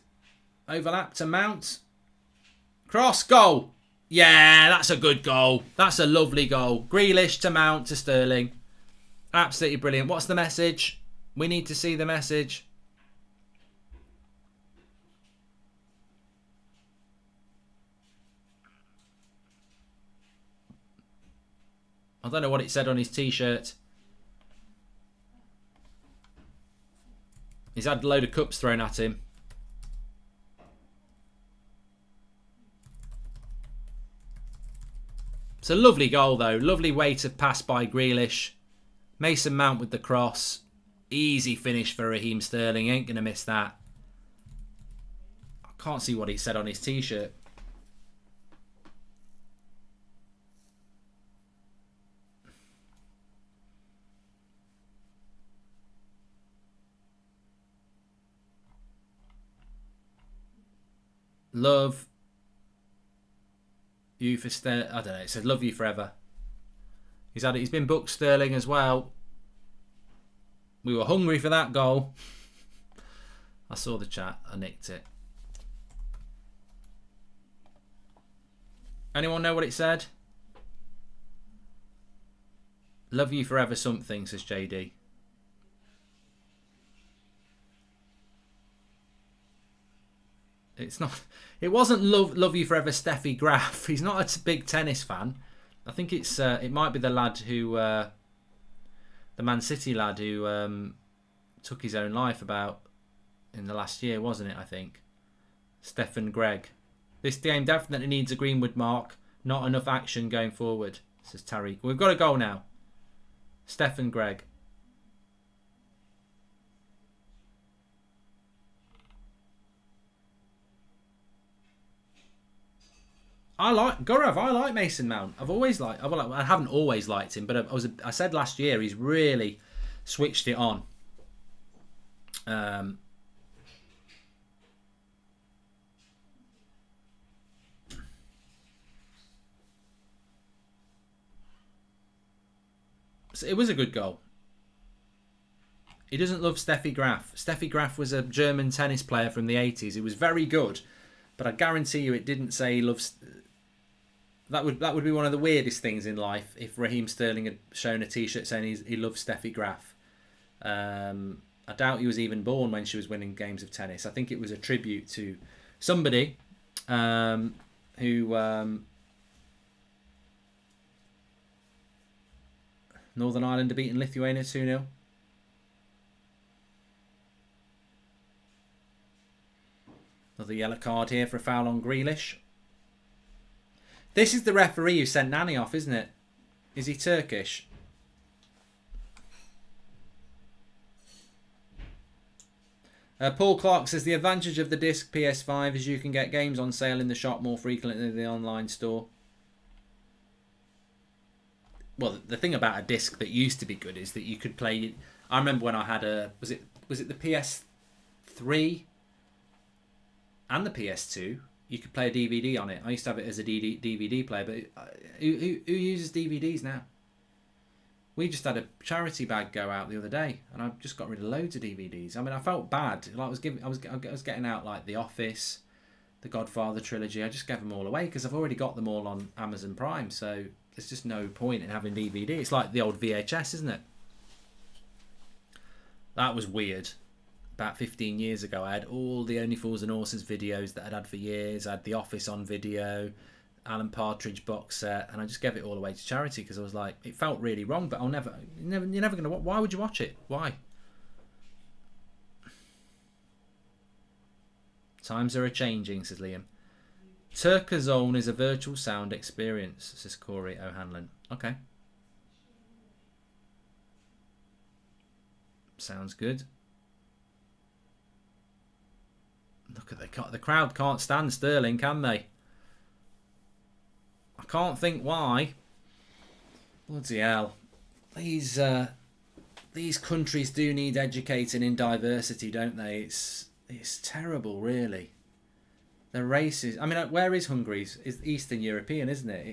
Overlap to Mount. Cross, goal. Yeah, that's a good goal. That's a lovely goal. Grealish to Mount to Sterling. Absolutely brilliant. What's the message? We need to see the message. I don't know what it said on his t-shirt. He's had a load of cups thrown at him. It's a lovely goal, though. Lovely way to pass by Grealish. Mason Mount with the cross. Easy finish for Raheem Sterling. Ain't going to miss that. I can't see what he said on his t-shirt. Love you for Sterling. I don't know. It says love you forever. He's been booked Sterling as well. We were hungry for that goal. I saw the chat. I nicked it. Anyone know what it said? Love you forever something, says JD. It's not. It wasn't love you forever, Steffi Graf. He's not a big tennis fan. I think it's. It might be the lad who, the Man City lad who took his own life about in the last year, wasn't it? I think. Stefan Gregg. This game definitely needs a Greenwood mark. Not enough action going forward, says Tariq. We've got a goal now. Stefan Gregg. I like Gaurav. I like Mason Mount. I haven't always liked him, but I said last year he's really switched it on. So it was a good goal. He doesn't love Steffi Graf. Steffi Graf was a German tennis player from the 80s. He was very good, but I guarantee you it didn't say he loves... That would be one of the weirdest things in life if Raheem Sterling had shown a T-shirt saying he loves Steffi Graf. I doubt he was even born when she was winning games of tennis. I think it was a tribute to somebody who... Northern Ireland are beating Lithuania 2-0. Another yellow card here for a foul on Grealish. This is the referee who sent Nani off, isn't it? Is he Turkish? Paul Clark says the advantage of the disc PS5 is you can get games on sale in the shop more frequently than the online store. Well, the thing about a disc that used to be good is that you could play... I remember when I had a... Was it the PS3 and the PS2? You could play a DVD on it. I used to have it as a DVD player, but who uses DVDs now? We just had a charity bag go out the other day, and I just got rid of loads of DVDs. I mean, I felt bad. Like I was getting out like The Office, the Godfather trilogy. I just gave them all away because I've already got them all on Amazon Prime. So there's just no point in having DVD. It's like the old VHS, isn't it? That was weird. About 15 years ago, I had all the Only Fools and Horses videos that I'd had for years. I had The Office on video, Alan Partridge box set, and I just gave it all away to charity because I was like, it felt really wrong, but you're never going to... Why would you watch it? Why? Times are a-changing, says Liam. Turkazone is a virtual sound experience, says Corey O'Hanlon. Okay. Sounds good. Look at the crowd can't stand Sterling, can they? I can't think why. Bloody hell. These countries do need educating in diversity, don't they? It's terrible, really. The races. I mean, where is Hungary? It's Eastern European, isn't it?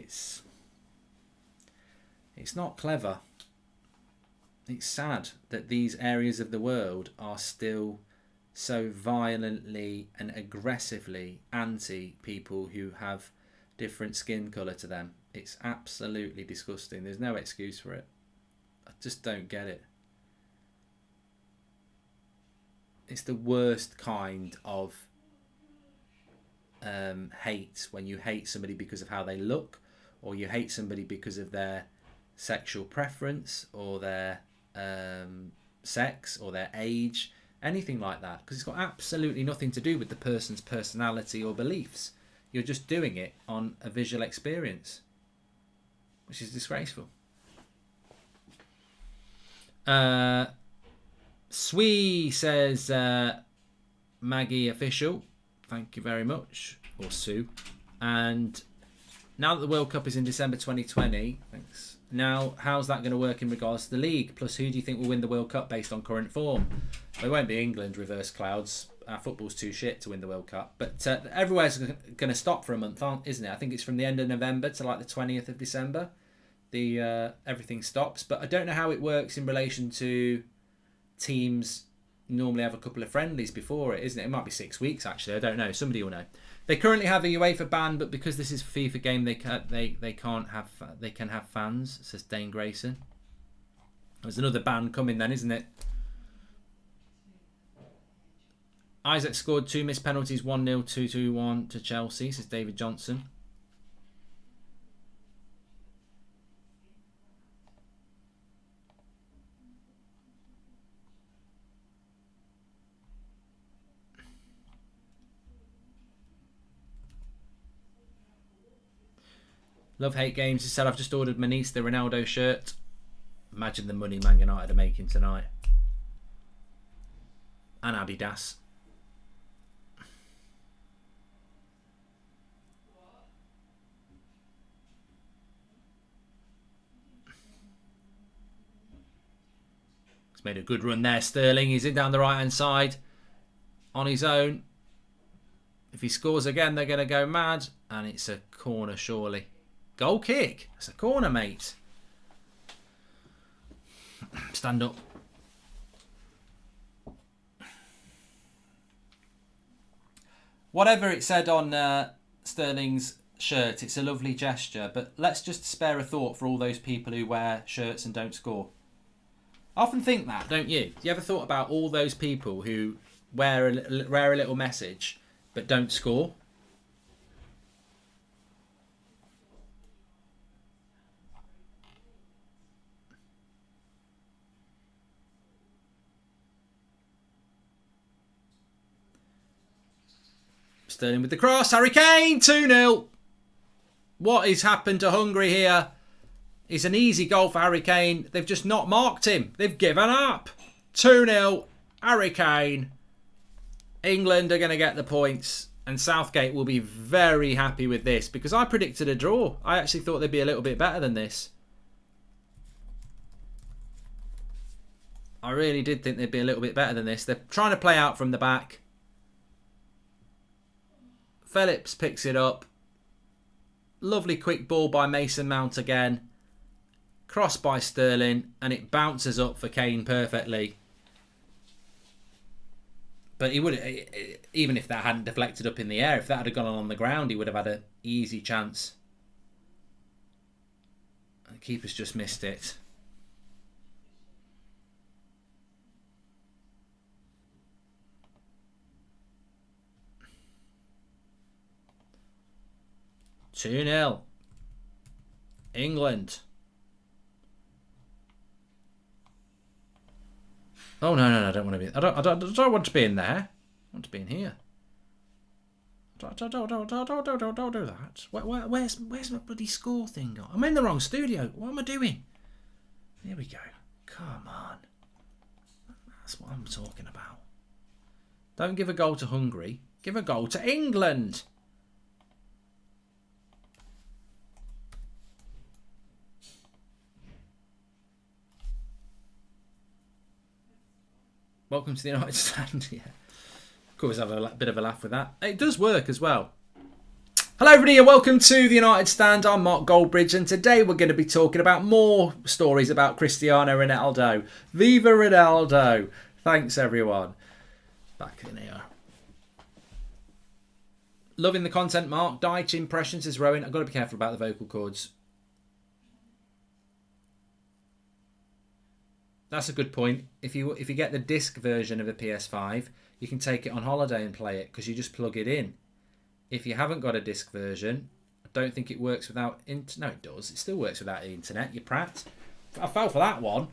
It's not clever. It's sad that these areas of the world are still so violently and aggressively anti people who have different skin colour to them. It's absolutely disgusting. There's no excuse for it. I just don't get it. It's the worst kind of hate, when you hate somebody because of how they look, or you hate somebody because of their sexual preference, or their sex, or their age. Anything like that, because it's got absolutely nothing to do with the person's personality or beliefs. You're just doing it on a visual experience, which is disgraceful. Swee says, Maggie official, thank you very much, or Sue. And now that the World Cup is in December 2020, thanks. Now, how's that going to work in regards to the league? Plus, who do you think will win the World Cup based on current form? Well, it won't be England, reverse clouds. Our football's too shit to win the World Cup. But everywhere's going to stop for a month, isn't it? I think it's from the end of November to like the 20th of December. Everything stops. But I don't know how it works in relation to teams normally have a couple of friendlies before it, isn't it? It might be 6 weeks, actually. I don't know. Somebody will know. They currently have a UEFA ban, but because this is a FIFA game, they can have fans, says Dane Grayson. There's another ban coming then, isn't it? Isaac scored 2 missed penalties, 1-0, 2-1 to Chelsea, says David Johnson. Love Hate Games. He said, I've just ordered my niece the Ronaldo shirt. Imagine the money Man United are making tonight. And Adidas. He's made a good run there, Sterling. He's in down the right-hand side on his own. If he scores again, they're going to go mad. And it's a corner, surely. Goal kick. It's a corner, mate. Stand up. Whatever it said on Sterling's shirt, it's a lovely gesture. But let's just spare a thought for all those people who wear shirts and don't score. I often think that, don't you? You ever thought about all those people who wear a little message but don't score? Sterling with the cross. Harry Kane, 2-0. What has happened to Hungary here? It's an easy goal for Harry Kane. They've just not marked him. They've given up. 2-0. Harry Kane. England are going to get the points. And Southgate will be very happy with this. Because I predicted a draw. I actually thought they'd be a little bit better than this. I really did think they'd be a little bit better than this. They're trying to play out from the back. Phillips picks it up. Lovely quick ball by Mason Mount again. Cross by Sterling. And it bounces up for Kane perfectly. But he would, even if that hadn't deflected up in the air, if that had gone on the ground, he would have had an easy chance. The keeper's just missed it. (2-0) England. Oh no! I don't want to be. I don't want to be in there. I want to be in here. Don't do that. Where's my bloody score thing gone? I'm in the wrong studio. What am I doing? Here we go. Come on. That's what I'm talking about. Don't give a goal to Hungary. Give a goal to England. Welcome to the United Stand. Yeah. Of course, have a bit of a laugh with that. It does work as well. Hello everybody and welcome to the United Stand. I'm Mark Goldbridge and today we're going to be talking about more stories about Cristiano Ronaldo. Viva Ronaldo. Thanks everyone. Back in here. Loving the content, Mark. Deitch impressions is rowing. I've got to be careful about the vocal cords. That's a good point. If you get the disc version of a PS5, you can take it on holiday and play it because you just plug it in. If you haven't got a disc version, I don't think it works without no, it does. It still works without the internet. You prat. I fell for that one.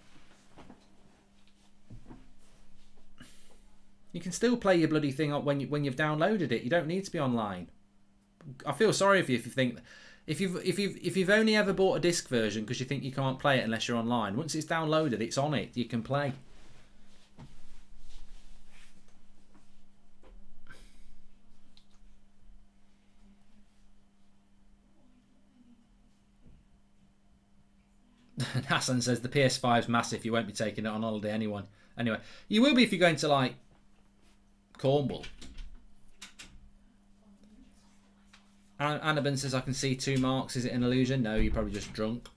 You can still play your bloody thing up when you've downloaded it. You don't need to be online. I feel sorry for you if you think. If you've only ever bought a disc version because you think you can't play it unless you're online, once it's downloaded, it's on it. You can play. Hassan says the PS5's massive. You won't be taking it on holiday anyway. Anyway, you will be if you're going to like Cornwall. Annabin says, I can see 2 marks. Is it an illusion? No, you're probably just drunk.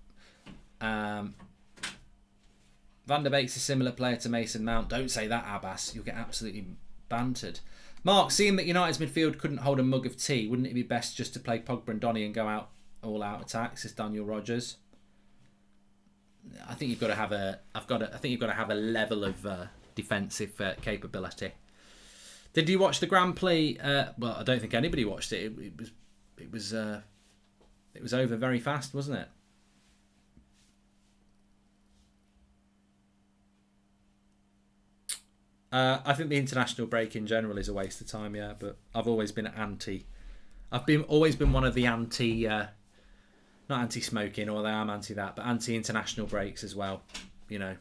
Van der Beek's a similar player to Mason Mount. Don't say that, Abbas. You'll get absolutely bantered. Mark, seeing that United's midfield couldn't hold a mug of tea, wouldn't it be best just to play Pogba and Donny and go out all out attacks? Says Daniel Rogers. I think you've got to have a. I think you've got to have a level of defensive capability. Did you watch the Grand Prix? Well, I don't think anybody watched it. It was over very fast, wasn't it? I think the international break in general is a waste of time, yeah. But I've always been anti. Always been one of the anti, not anti-smoking, although I'm anti that, but anti-international breaks as well. You know,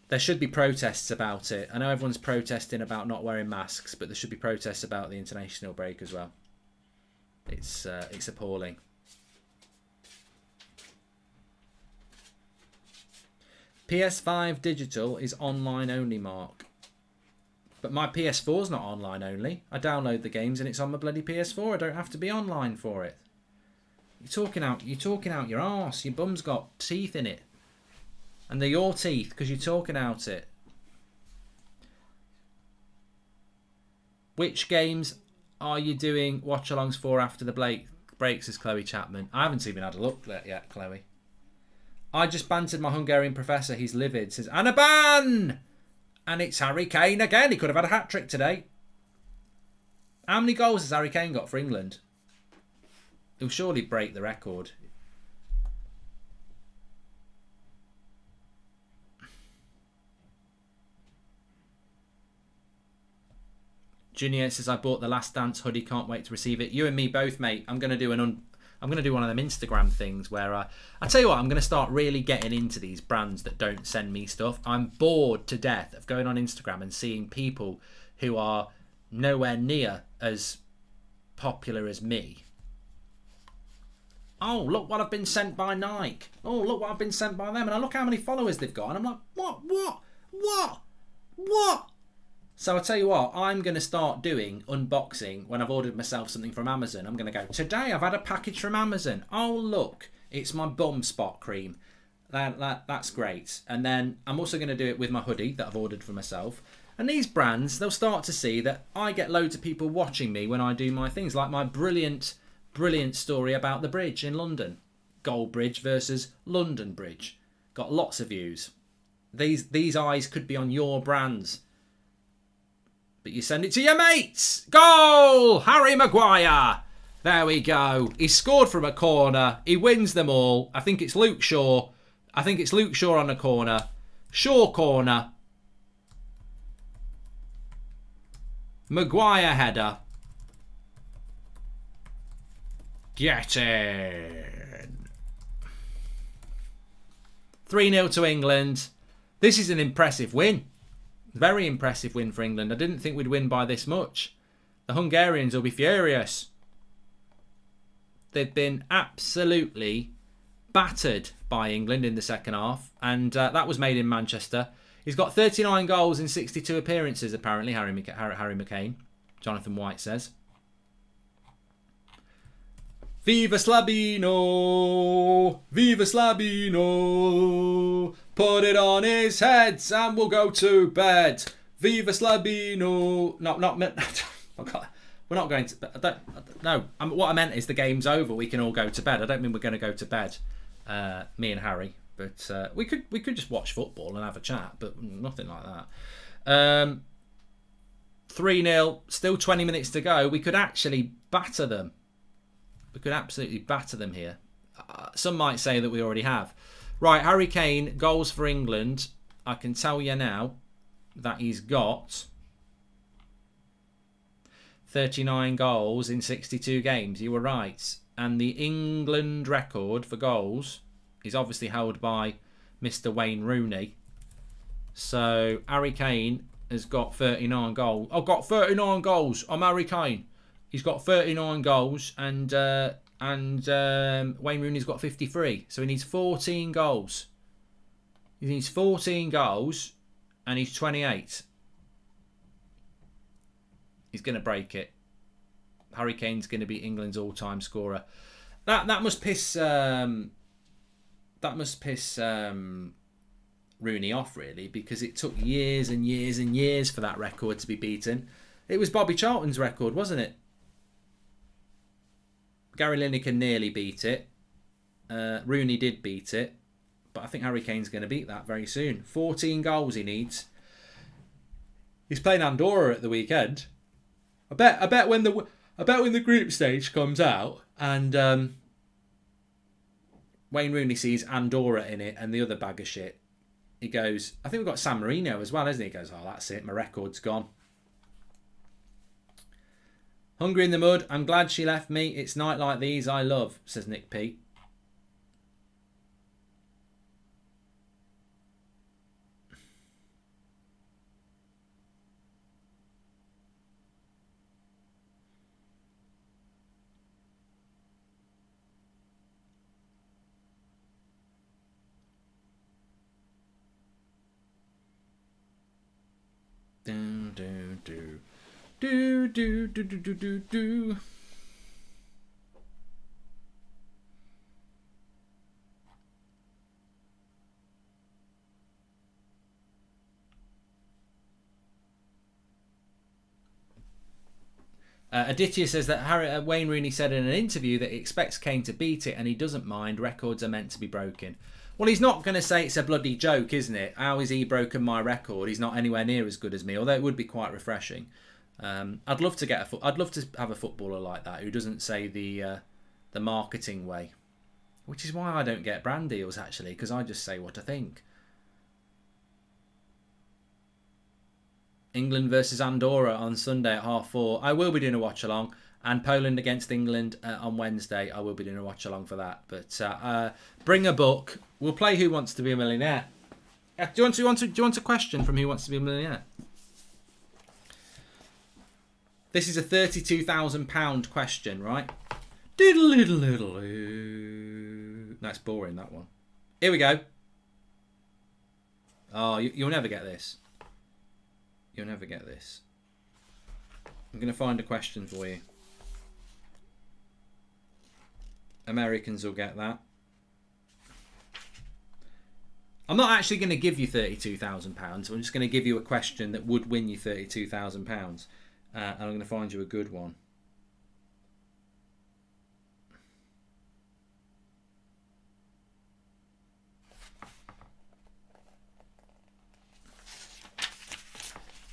there should be protests about it. I know everyone's protesting about not wearing masks, but there should be protests about the international break as well. It's appalling. PS5 digital is online only, Mark. But my PS4's not online only. I download the games and it's on my bloody PS4. I don't have to be online for it. You're talking out your arse. Your bum's got teeth in it. And they're your teeth because you're talking out it. Which games are you doing watch-alongs for after the breaks, says Chloe Chapman? I haven't even had a look yet, Chloe. I just bantered my Hungarian professor. He's livid. Says, and a ban! And it's Harry Kane again. He could have had a hat-trick today. How many goals has Harry Kane got for England? He'll surely break the record. Junior says, I bought the Last Dance hoodie. Can't wait to receive it. You and me both, mate. I'm going to do one of them Instagram things where I tell you what, I'm going to start really getting into these brands that don't send me stuff. I'm bored to death of going on Instagram and seeing people who are nowhere near as popular as me. Oh, look what I've been sent by Nike. Oh, look what I've been sent by them. And I look how many followers they've got. And I'm like, what? So I tell you what, I'm going to start doing unboxing when I've ordered myself something from Amazon. I'm going to go, today I've had a package from Amazon. Oh, look, it's my bum spot cream. That's great. And then I'm also going to do it with my hoodie that I've ordered for myself. And these brands, they'll start to see that I get loads of people watching me when I do my things, like my brilliant story about the bridge in London. Goldbridge versus London Bridge. Got lots of views. These eyes could be on your brands. But you send it to your mates. Goal! Harry Maguire. There we go. He scored from a corner. He wins them all. I think it's Luke Shaw. on a corner. Shaw corner. Maguire header. Get in. 3-0 to England. This is an impressive win. Very impressive win for England. I didn't think we'd win by this much. The Hungarians will be furious. They've been absolutely battered by England in the second half. And that was made in Manchester. He's got 39 goals in 62 appearances, apparently, Harry McCain. Jonathan White says. Viva Slabino! Viva Slabino! Put it on his head and we'll go to bed. Viva Slabino! No, we're not going to... what I meant is the game's over. We can all go to bed. I don't mean we're going to go to bed, me and Harry. But we could just watch football and have a chat, but nothing like that. 3-0, still 20 minutes to go. We could actually batter them. We could absolutely batter them here. Some might say that we already have. Right, Harry Kane, goals for England. I can tell you now that he's got 39 goals in 62 games. You were right. And the England record for goals is obviously held by Mr. Wayne Rooney. So Harry Kane has got 39 goals. I've got 39 goals. I'm Harry Kane. He's got 39 goals and Wayne Rooney's got 53. So he needs 14 goals. He needs 14 goals and he's 28. He's going to break it. Harry Kane's going to be England's all-time scorer. That must piss Rooney off, really, because it took years and years and years for that record to be beaten. It was Bobby Charlton's record, wasn't it? Gary Lineker nearly beat it. Rooney did beat it. But I think Harry Kane's going to beat that very soon. 14 goals he needs. He's playing Andorra at the weekend. I bet when the group stage comes out and Wayne Rooney sees Andorra in it and the other bag of shit, he goes, I think we've got San Marino as well, isn't he? He goes, oh, that's it. My record's gone. Hungry in the mud. I'm glad she left me. It's night like these I love, says Nick P. Aditya says that Wayne Rooney said in an interview that he expects Kane to beat it and he doesn't mind. Records are meant to be broken. Well, he's not going to say it's a bloody joke, isn't it? How has he broken my record? He's not anywhere near as good as me, although it would be quite refreshing. I'd love to have a footballer like that who doesn't say the marketing way, which is why I don't get brand deals actually, because I just say what I think. England versus Andorra on Sunday at 4:30. I will be doing a watch along, and Poland against England on Wednesday. I will be doing a watch along for that. But bring a book. We'll play Who Wants to Be a Millionaire. Do you want a question from Who Wants to Be a Millionaire? This is a £32,000 question, right? Diddle-diddle-diddle-oo. That's boring, that one. Here we go. Oh, you'll never get this. You'll never get this. I'm going to find a question for you. Americans will get that. I'm not actually going to give you £32,000. I'm just going to give you a question that would win you £32,000. And I'm going to find you a good one.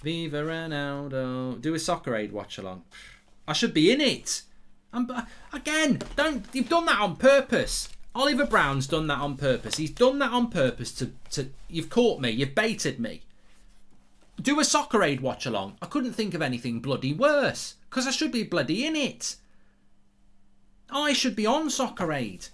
Viva Ronaldo. Do a Soccer Aid watch along. I should be in it. You've done that on purpose. Oliver Brown's done that on purpose. He's done that on purpose to you've caught me. You've baited me. Do a Soccer Aid watch along. I couldn't think of anything bloody worse, because I should be bloody in it. I should be on Soccer Aid.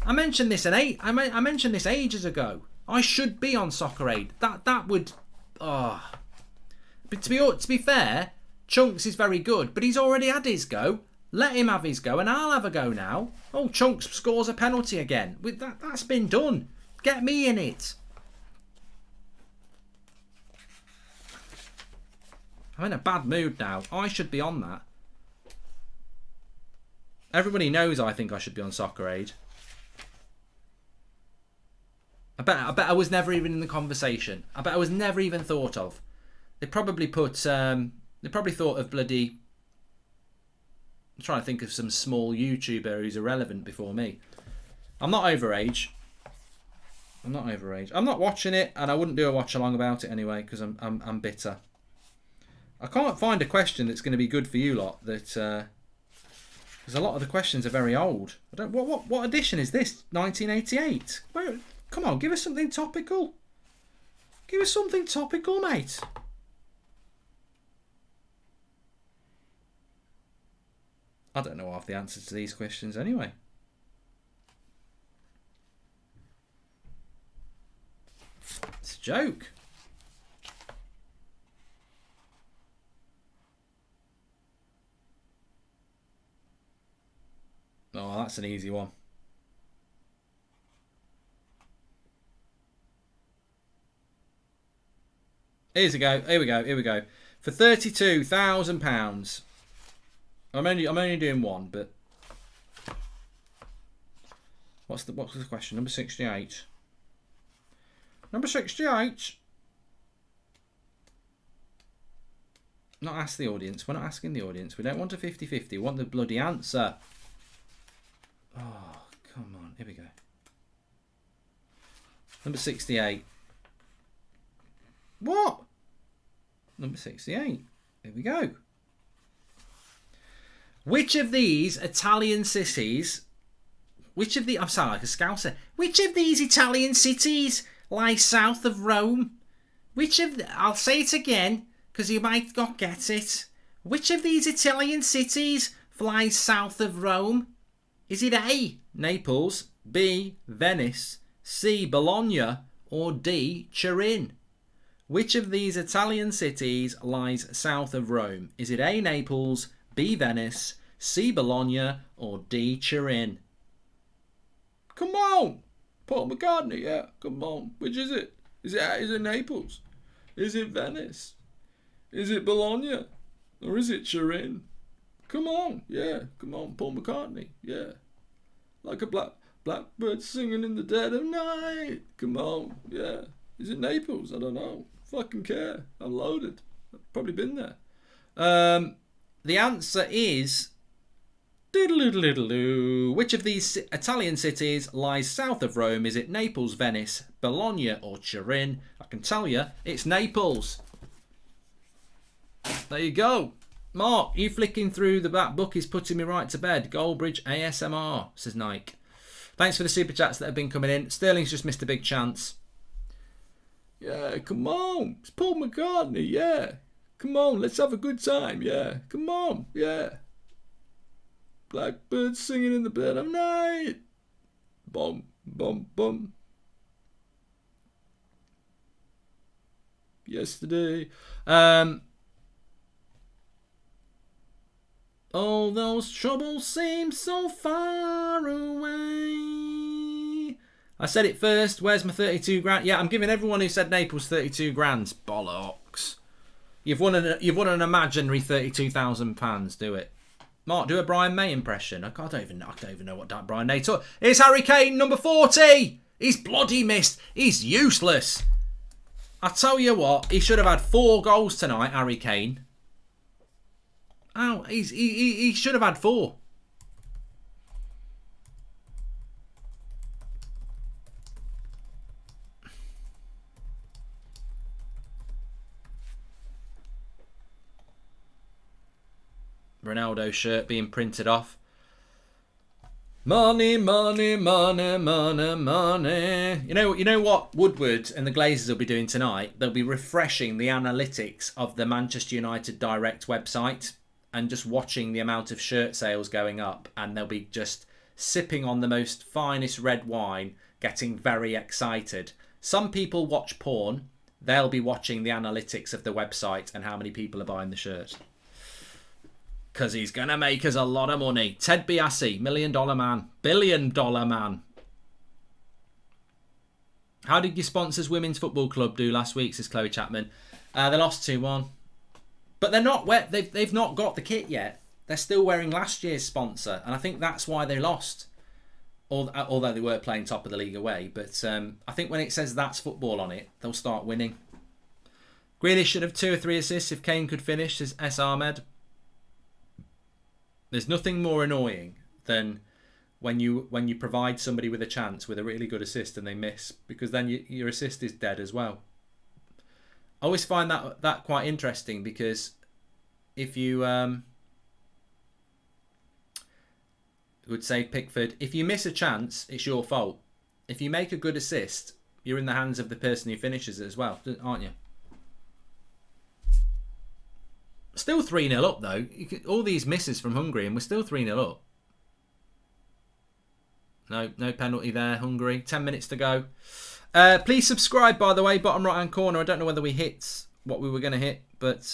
I mentioned this I mentioned this ages ago. I should be on Soccer Aid. That would. But to be fair, Chunks is very good, but he's already had his go. Let him have his go, and I'll have a go now. Oh, Chunks scores a penalty again. That's been done. Get me in it. I'm in a bad mood now. I should be on that. Everybody knows I think I should be on Soccer Aid. I bet I was never even in the conversation. I bet I was never even thought of. They probably thought of bloody. I'm trying to think of some small YouTuber who's irrelevant before me. I'm not overage. I'm not watching it, and I wouldn't do a watch along about it anyway because I'm bitter. I can't find a question that's going to be good for you lot. Because a lot of the questions are very old. What edition is this? 1988. Come on, give us something topical. Give us something topical, mate. I don't know half the answers to these questions anyway. It's a joke. Oh, that's an easy one. Here we go. For £32,000. I'm only doing one, but what's the question? Number 68. Number 68. Not ask the audience. We're not asking the audience. We don't want a 50-50. We want the bloody answer. Oh, come on. Here we go. Number 68. What? Number 68. Here we go. Which of these Italian cities... I'm sounding like a Scouser. Which of these Italian cities lies south of Rome? I'll say it again, because you might not get it. Which of these Italian cities flies south of Rome? Is it A, Naples, B, Venice, C, Bologna, or D, Turin? Which of these Italian cities lies south of Rome? Is it A, Naples, B, Venice, C, Bologna, or D, Turin? Come on! Paul McCartney, yeah, come on. Which is it? Is it Naples? Is it Venice? Is it Bologna? Or is it Turin? Come on, yeah, come on, Paul McCartney, yeah. Like a blackbird singing in the dead of night. Come on, yeah. Is it Naples? I don't know. Fucking care. I'm loaded. I've probably been there. The answer is... Which of these Italian cities lies south of Rome? Is it Naples, Venice, Bologna or Turin? I can tell you, it's Naples. There you go. Mark, you flicking through that book is putting me right to bed. Goldbridge ASMR, says Nike. Thanks for the super chats that have been coming in. Sterling's just missed a big chance. Yeah, come on. It's Paul McCartney, yeah. Come on, let's have a good time, yeah. Come on, yeah. Blackbird singing in the dead of night. Bum, bum, bum. Yesterday. All those troubles seem so far away. I said it first. Where's my 32 grand? Yeah, I'm giving everyone who said Naples 32 grand. Bollocks. You've won an imaginary £32,000. Do it. Mark, do a Brian May impression. I don't even know what that Brian May took. It's Harry Kane, number 40. He's bloody missed. He's useless. I tell you what, he should have had 4 goals tonight, Harry Kane. Oh, he should have had 4. Ronaldo shirt being printed off. Money, money, money, money, money. You know what Woodward and the Glazers will be doing tonight? They'll be refreshing the analytics of the Manchester United Direct website and just watching the amount of shirt sales going up, and they'll be just sipping on the most finest red wine, getting very excited. Some people watch porn. They'll be watching the analytics of the website and how many people are buying the shirt. Because he's going to make us a lot of money. Ted Biassi, $1 million man. $1 billion man. How did your sponsors Women's Football Club do last week, says Chloe Chapman? They lost 2-1. But they're not wet. They've not got the kit yet. They're still wearing last year's sponsor. And I think that's why they lost. Although they were playing top of the league away. But I think when it says that's football on it, they'll start winning. Grealish should have 2 or 3 assists if Kane could finish, says S. Ahmed. There's nothing more annoying than when you provide somebody with a chance with a really good assist and they miss, because then your assist is dead as well. I always find that quite interesting, because if you would say Pickford, if you miss a chance, it's your fault. If you make a good assist, you're in the hands of the person who finishes it as well, aren't you? Still 3-0 up though. All these misses from Hungary and we're still 3-0 up. No penalty there, Hungary. 10 minutes to go. Please subscribe, by the way, bottom right hand corner. I don't know whether we hit what we were going to hit, but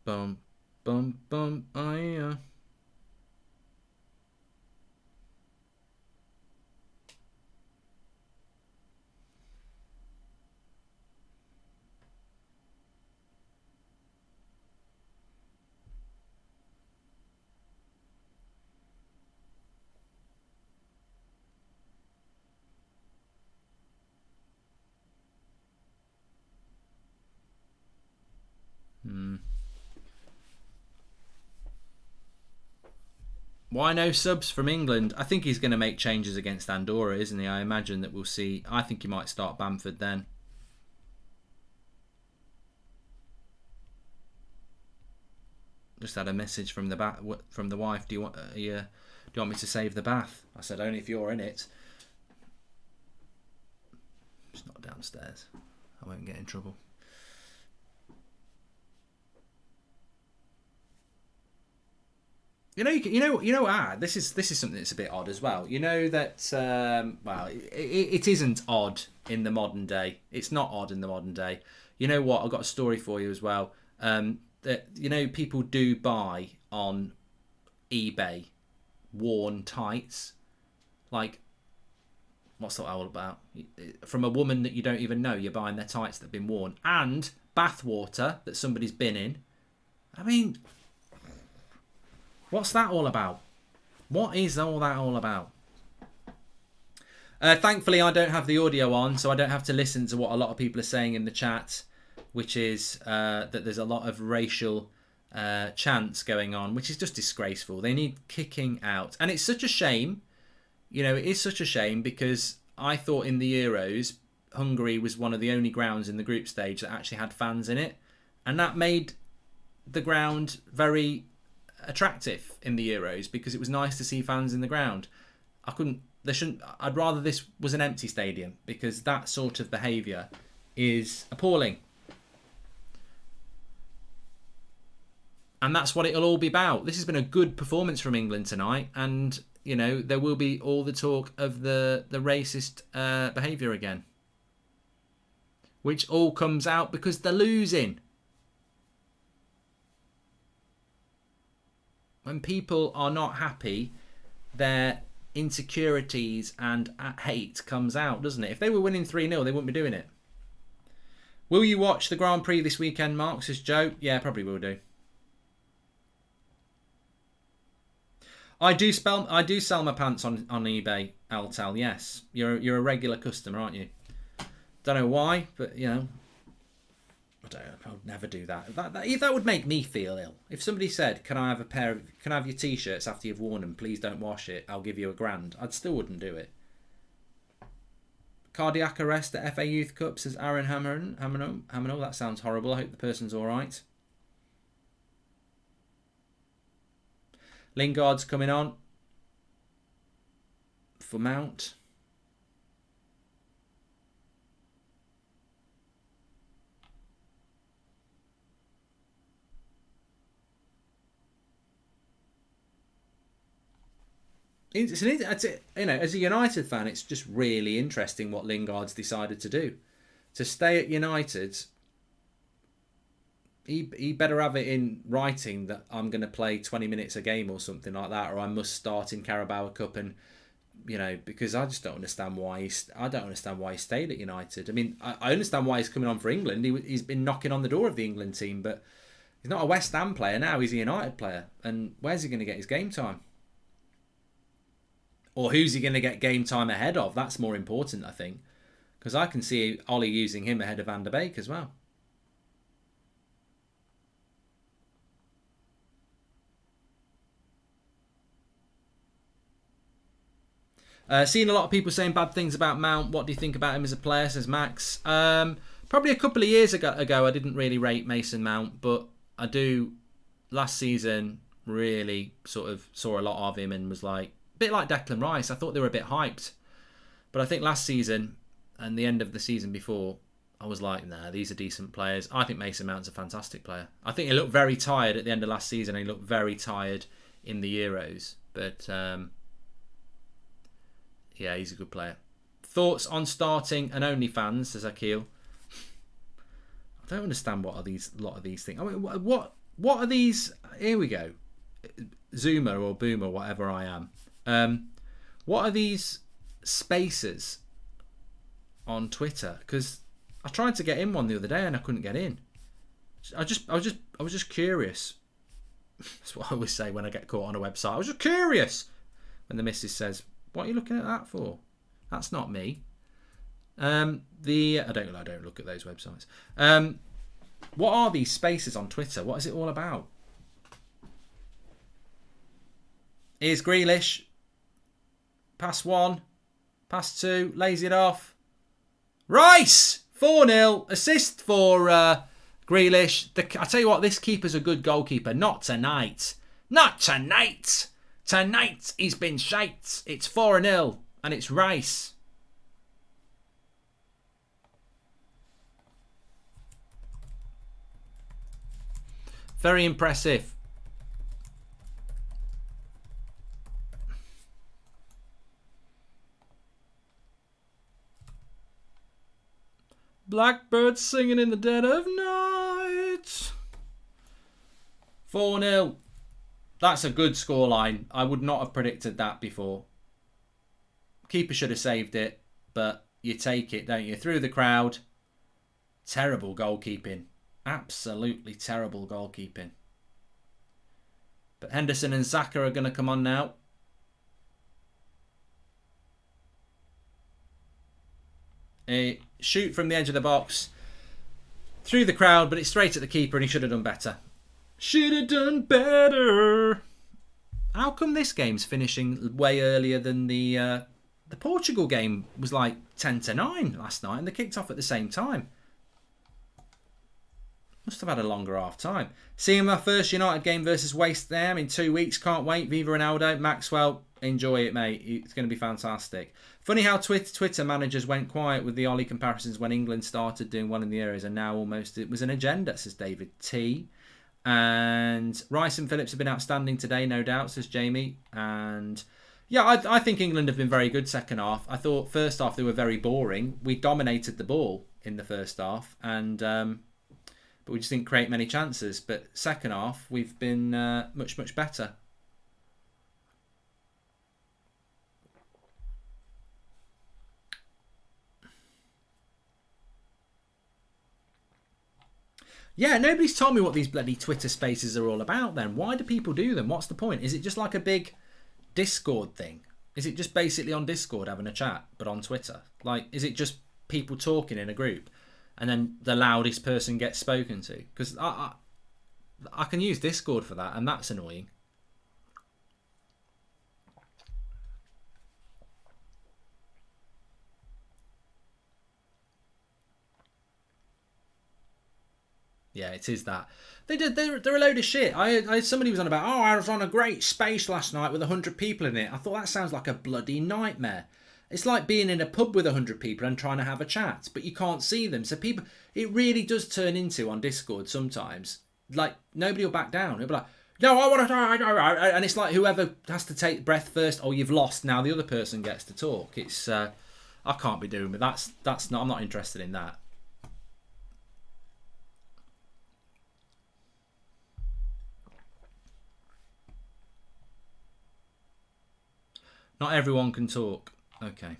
bum, bum, bum, oh yeah. Why no subs from England? I think he's going to make changes against Andorra, isn't he? I imagine that we'll see. I think he might start Bamford then. Just had a message from the wife. Do you want me to save the bath? I said only if you're in it. It's not downstairs. I won't get in trouble. This is something that's a bit odd as well. You know that well, it isn't odd in the modern day. It's not odd in the modern day. You know what? I've got a story for you as well. That people do buy on eBay worn tights. Like, what's that all about? From a woman that you don't even know, you're buying their tights that have been worn, and bath water that somebody's been in. I mean, what's that all about? What is all that all about? Thankfully, I don't have the audio on, so I don't have to listen to what a lot of people are saying in the chat, which is that there's a lot of racial chants going on, which is just disgraceful. They need kicking out. And it's such a shame. It is such a shame because I thought in the Euros, Hungary was one of the only grounds in the group stage that actually had fans in it. And that made the ground very attractive in the Euros because it was nice to see fans in the ground. I'd rather this was an empty stadium because that sort of behaviour is appalling. And that's what it'll all be about. This has been a good performance from England tonight, and there will be all the talk of the racist behaviour again, which all comes out because they're losing. When people are not happy, their insecurities and hate comes out, doesn't it? If they were winning 3-0, they wouldn't be doing it. Will you watch the Grand Prix this weekend, Mark? Says Joe. Yeah, probably will do. I do sell my pants on eBay, Altal. Yes, you're a regular customer, aren't you? Don't know why, but I would never do that. That would make me feel ill. If somebody said, "Can I have your t-shirts after you've worn them? Please don't wash it. I'll give you £1,000." I still wouldn't do it. Cardiac arrest at FA Youth Cup, says Aaron Hamino. That sounds horrible. I hope the person's all right. Lingard's coming on for Mount. As a United fan, it's just really interesting what Lingard's decided to do. To stay at United, he better have it in writing that I'm going to play 20 minutes a game or something like that, or I must start in Carabao Cup, and because I just don't understand why he stayed at United. I mean, I understand why he's coming on for England. He's been knocking on the door of the England team, but he's not a West Ham player now. He's a United player, and where's he going to get his game time? Or who's he going to get game time ahead of? That's more important, I think, because I can see Ollie using him ahead of Van der Beek as well. Seeing a lot of people saying bad things about Mount. What do you think about him as a player, says Max? Probably a couple of years ago, I didn't really rate Mason Mount, but I do. Last season, really sort of saw a lot of him and was like, a bit like Declan Rice. I thought they were a bit hyped. But I think last season and the end of the season before, I was like, nah, these are decent players. I think Mason Mount's a fantastic player. I think he looked very tired at the end of last season. He looked very tired in the Euros. But yeah, he's a good player. Thoughts on starting an OnlyFans, says Akil. I don't understand what are a lot of these things. I mean, what are these? Here we go. Zoomer or Boomer, whatever I am. What are these spaces on Twitter? Because I tried to get in one the other day and I couldn't get in. I was just curious. That's what I always say when I get caught on a website. I was just curious. When the missus says, "What are you looking at that for?" That's not me. I don't look at those websites. What are these spaces on Twitter? What is it all about? Here's Grealish. Pass 1. Pass 2. Lays it off. Rice! 4-0. Assist for Grealish. I tell you what, this keeper's a good goalkeeper. Not tonight. Not tonight. Tonight he's been shite. It's 4-0 and it's Rice. Very impressive. Blackbird singing in the dead of night. 4-0. That's a good scoreline. I would not have predicted that before. Keeper should have saved it, but you take it, don't you? Through the crowd. Terrible goalkeeping. Absolutely terrible goalkeeping. But Henderson and Xhaka are going to come on now. A shoot from the edge of the box. Through the crowd, but it's straight at the keeper and he should have done better. Should have done better. How come this game's finishing way earlier than the Portugal game was like 10-9 last night and they kicked off at the same time? Must have had a longer half time. Seeing my first United game versus West Ham in 2 weeks. Can't wait. Viva Ronaldo. Maxwell, enjoy it, mate. It's going to be fantastic. Funny how Twitter managers went quiet with the Ollie comparisons when England started doing well in the Euros, and now almost it was an agenda, says David T. And Rice and Phillips have been outstanding today, no doubt, says Jamie. And yeah, I think England have been very good second half. I thought first half they were very boring. We dominated the ball in the first half, and but we just didn't create many chances. But second half, we've been much, much better. Yeah, nobody's told me what these bloody Twitter spaces are all about then. Why do people do them? What's the point? Is it just like a big Discord thing? Is it just basically on Discord having a chat, but on Twitter? Like, is it just people talking in a group and then the loudest person gets spoken to? Because I can use Discord for that, and that's annoying. Yeah, it is that. They're a load of shit. Somebody was on about, I was on a great space last night with 100 people in it. I thought that sounds like a bloody nightmare. It's like being in a pub with 100 people and trying to have a chat, but you can't see them. So people, it really does turn into, on Discord sometimes, like nobody will back down. It'll be like, no, I want to, and it's like whoever has to take breath first, oh, you've lost. Now the other person gets to talk. It's, I can't be doing it. That's not. I'm not interested in that. Not everyone can talk. Okay.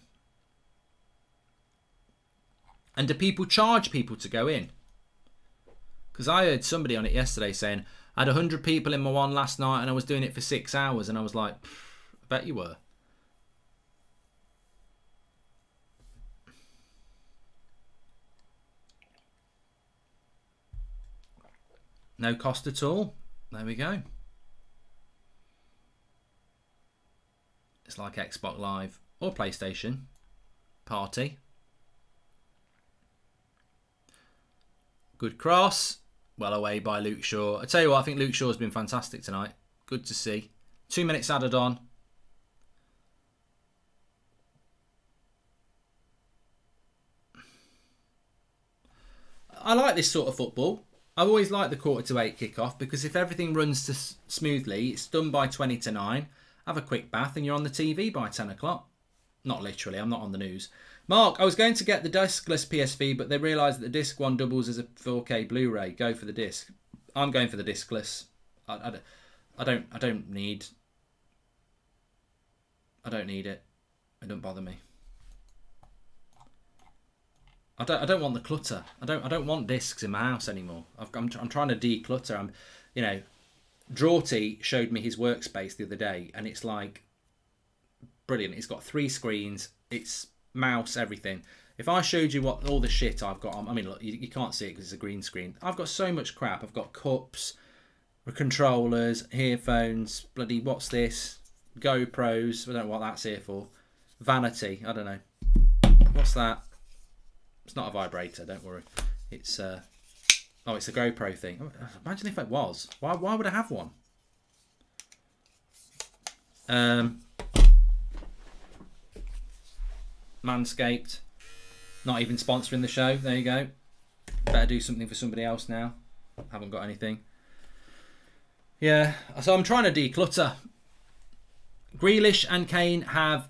And do people charge people to go in? Because I heard somebody on it yesterday saying, I had 100 people in my one last night and I was doing it for 6 hours. And I was like, I bet you were. No cost at all. There we go. It's like Xbox Live or PlayStation Party. Good cross. Well away by Luke Shaw. I tell you what, I think Luke Shaw's been fantastic tonight. Good to see. 2 minutes added on. I like this sort of football. I've always liked the 7:45 kickoff because if everything runs smoothly, it's done by 20-9. Have a quick bath and you're on the TV by 10 o'clock. Not literally, I'm not on the news. Mark, I was going to get the discless PSV, but they realised that the disc one doubles as a 4K Blu-ray. Go for the disc. I'm going for the discless. I don't need it. It don't bother me. I don't want the clutter. I don't want discs in my house anymore. I'm trying to declutter. Drawty showed me his workspace the other day, and it's like brilliant. It's got 3 screens. It's mouse, everything. If I showed you what all the shit I've got on, I mean, look, you can't see it because it's a green screen. I've got so much crap. I've got cups, controllers, earphones, bloody what's this? GoPros. I don't know what that's here for. Vanity. I don't know. What's that? It's not a vibrator. Don't worry. It's oh, it's a GoPro thing. Imagine if it was. Why would I have one? Manscaped. Not even sponsoring the show. There you go. Better do something for somebody else now. Haven't got anything. Yeah. So I'm trying to declutter. Grealish and Kane have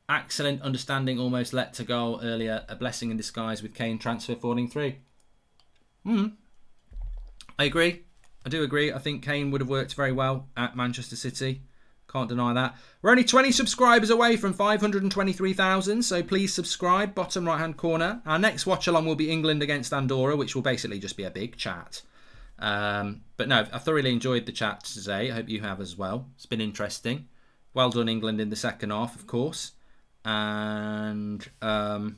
Excellent understanding, almost let to goal earlier. A blessing in disguise with Kane transfer falling through. I agree. I do agree. I think Kane would have worked very well at Manchester City. Can't deny that. We're only 20 subscribers away from 523,000, so please subscribe, bottom right-hand corner. Our next watch-along will be England against Andorra, which will basically just be a big chat. But no, I thoroughly enjoyed the chat today. I hope you have as well. It's been interesting. Well done, England, in the second half, of course. And we're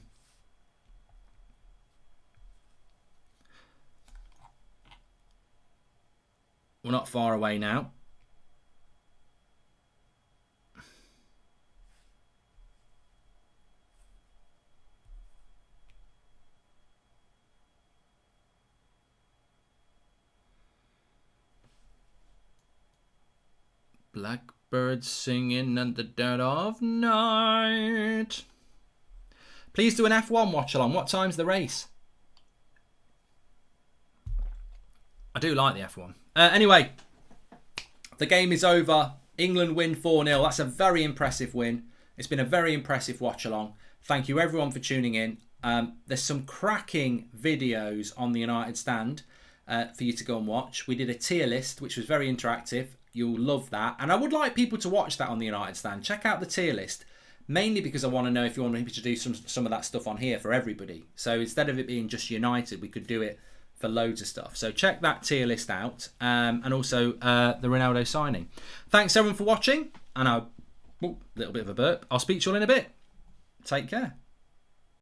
not far away now. Blackbirds singing in the dead of night. Please do an F1 watch along. What time's the race? I do like the F1. Anyway, the game is over. England win 4-0. That's a very impressive win. It's been a very impressive watch along. Thank you everyone for tuning in. There's some cracking videos on the United Stand for you to go and watch. We did a tier list, which was very interactive. You'll love that. And I would like people to watch that on the United Stand. Check out the tier list. Mainly because I want to know if you want me to do some of that stuff on here for everybody. So instead of it being just United, we could do it for loads of stuff. So check that tier list out. And also the Ronaldo signing. Thanks everyone for watching. And a little bit of a burp. I'll speak to you all in a bit. Take care.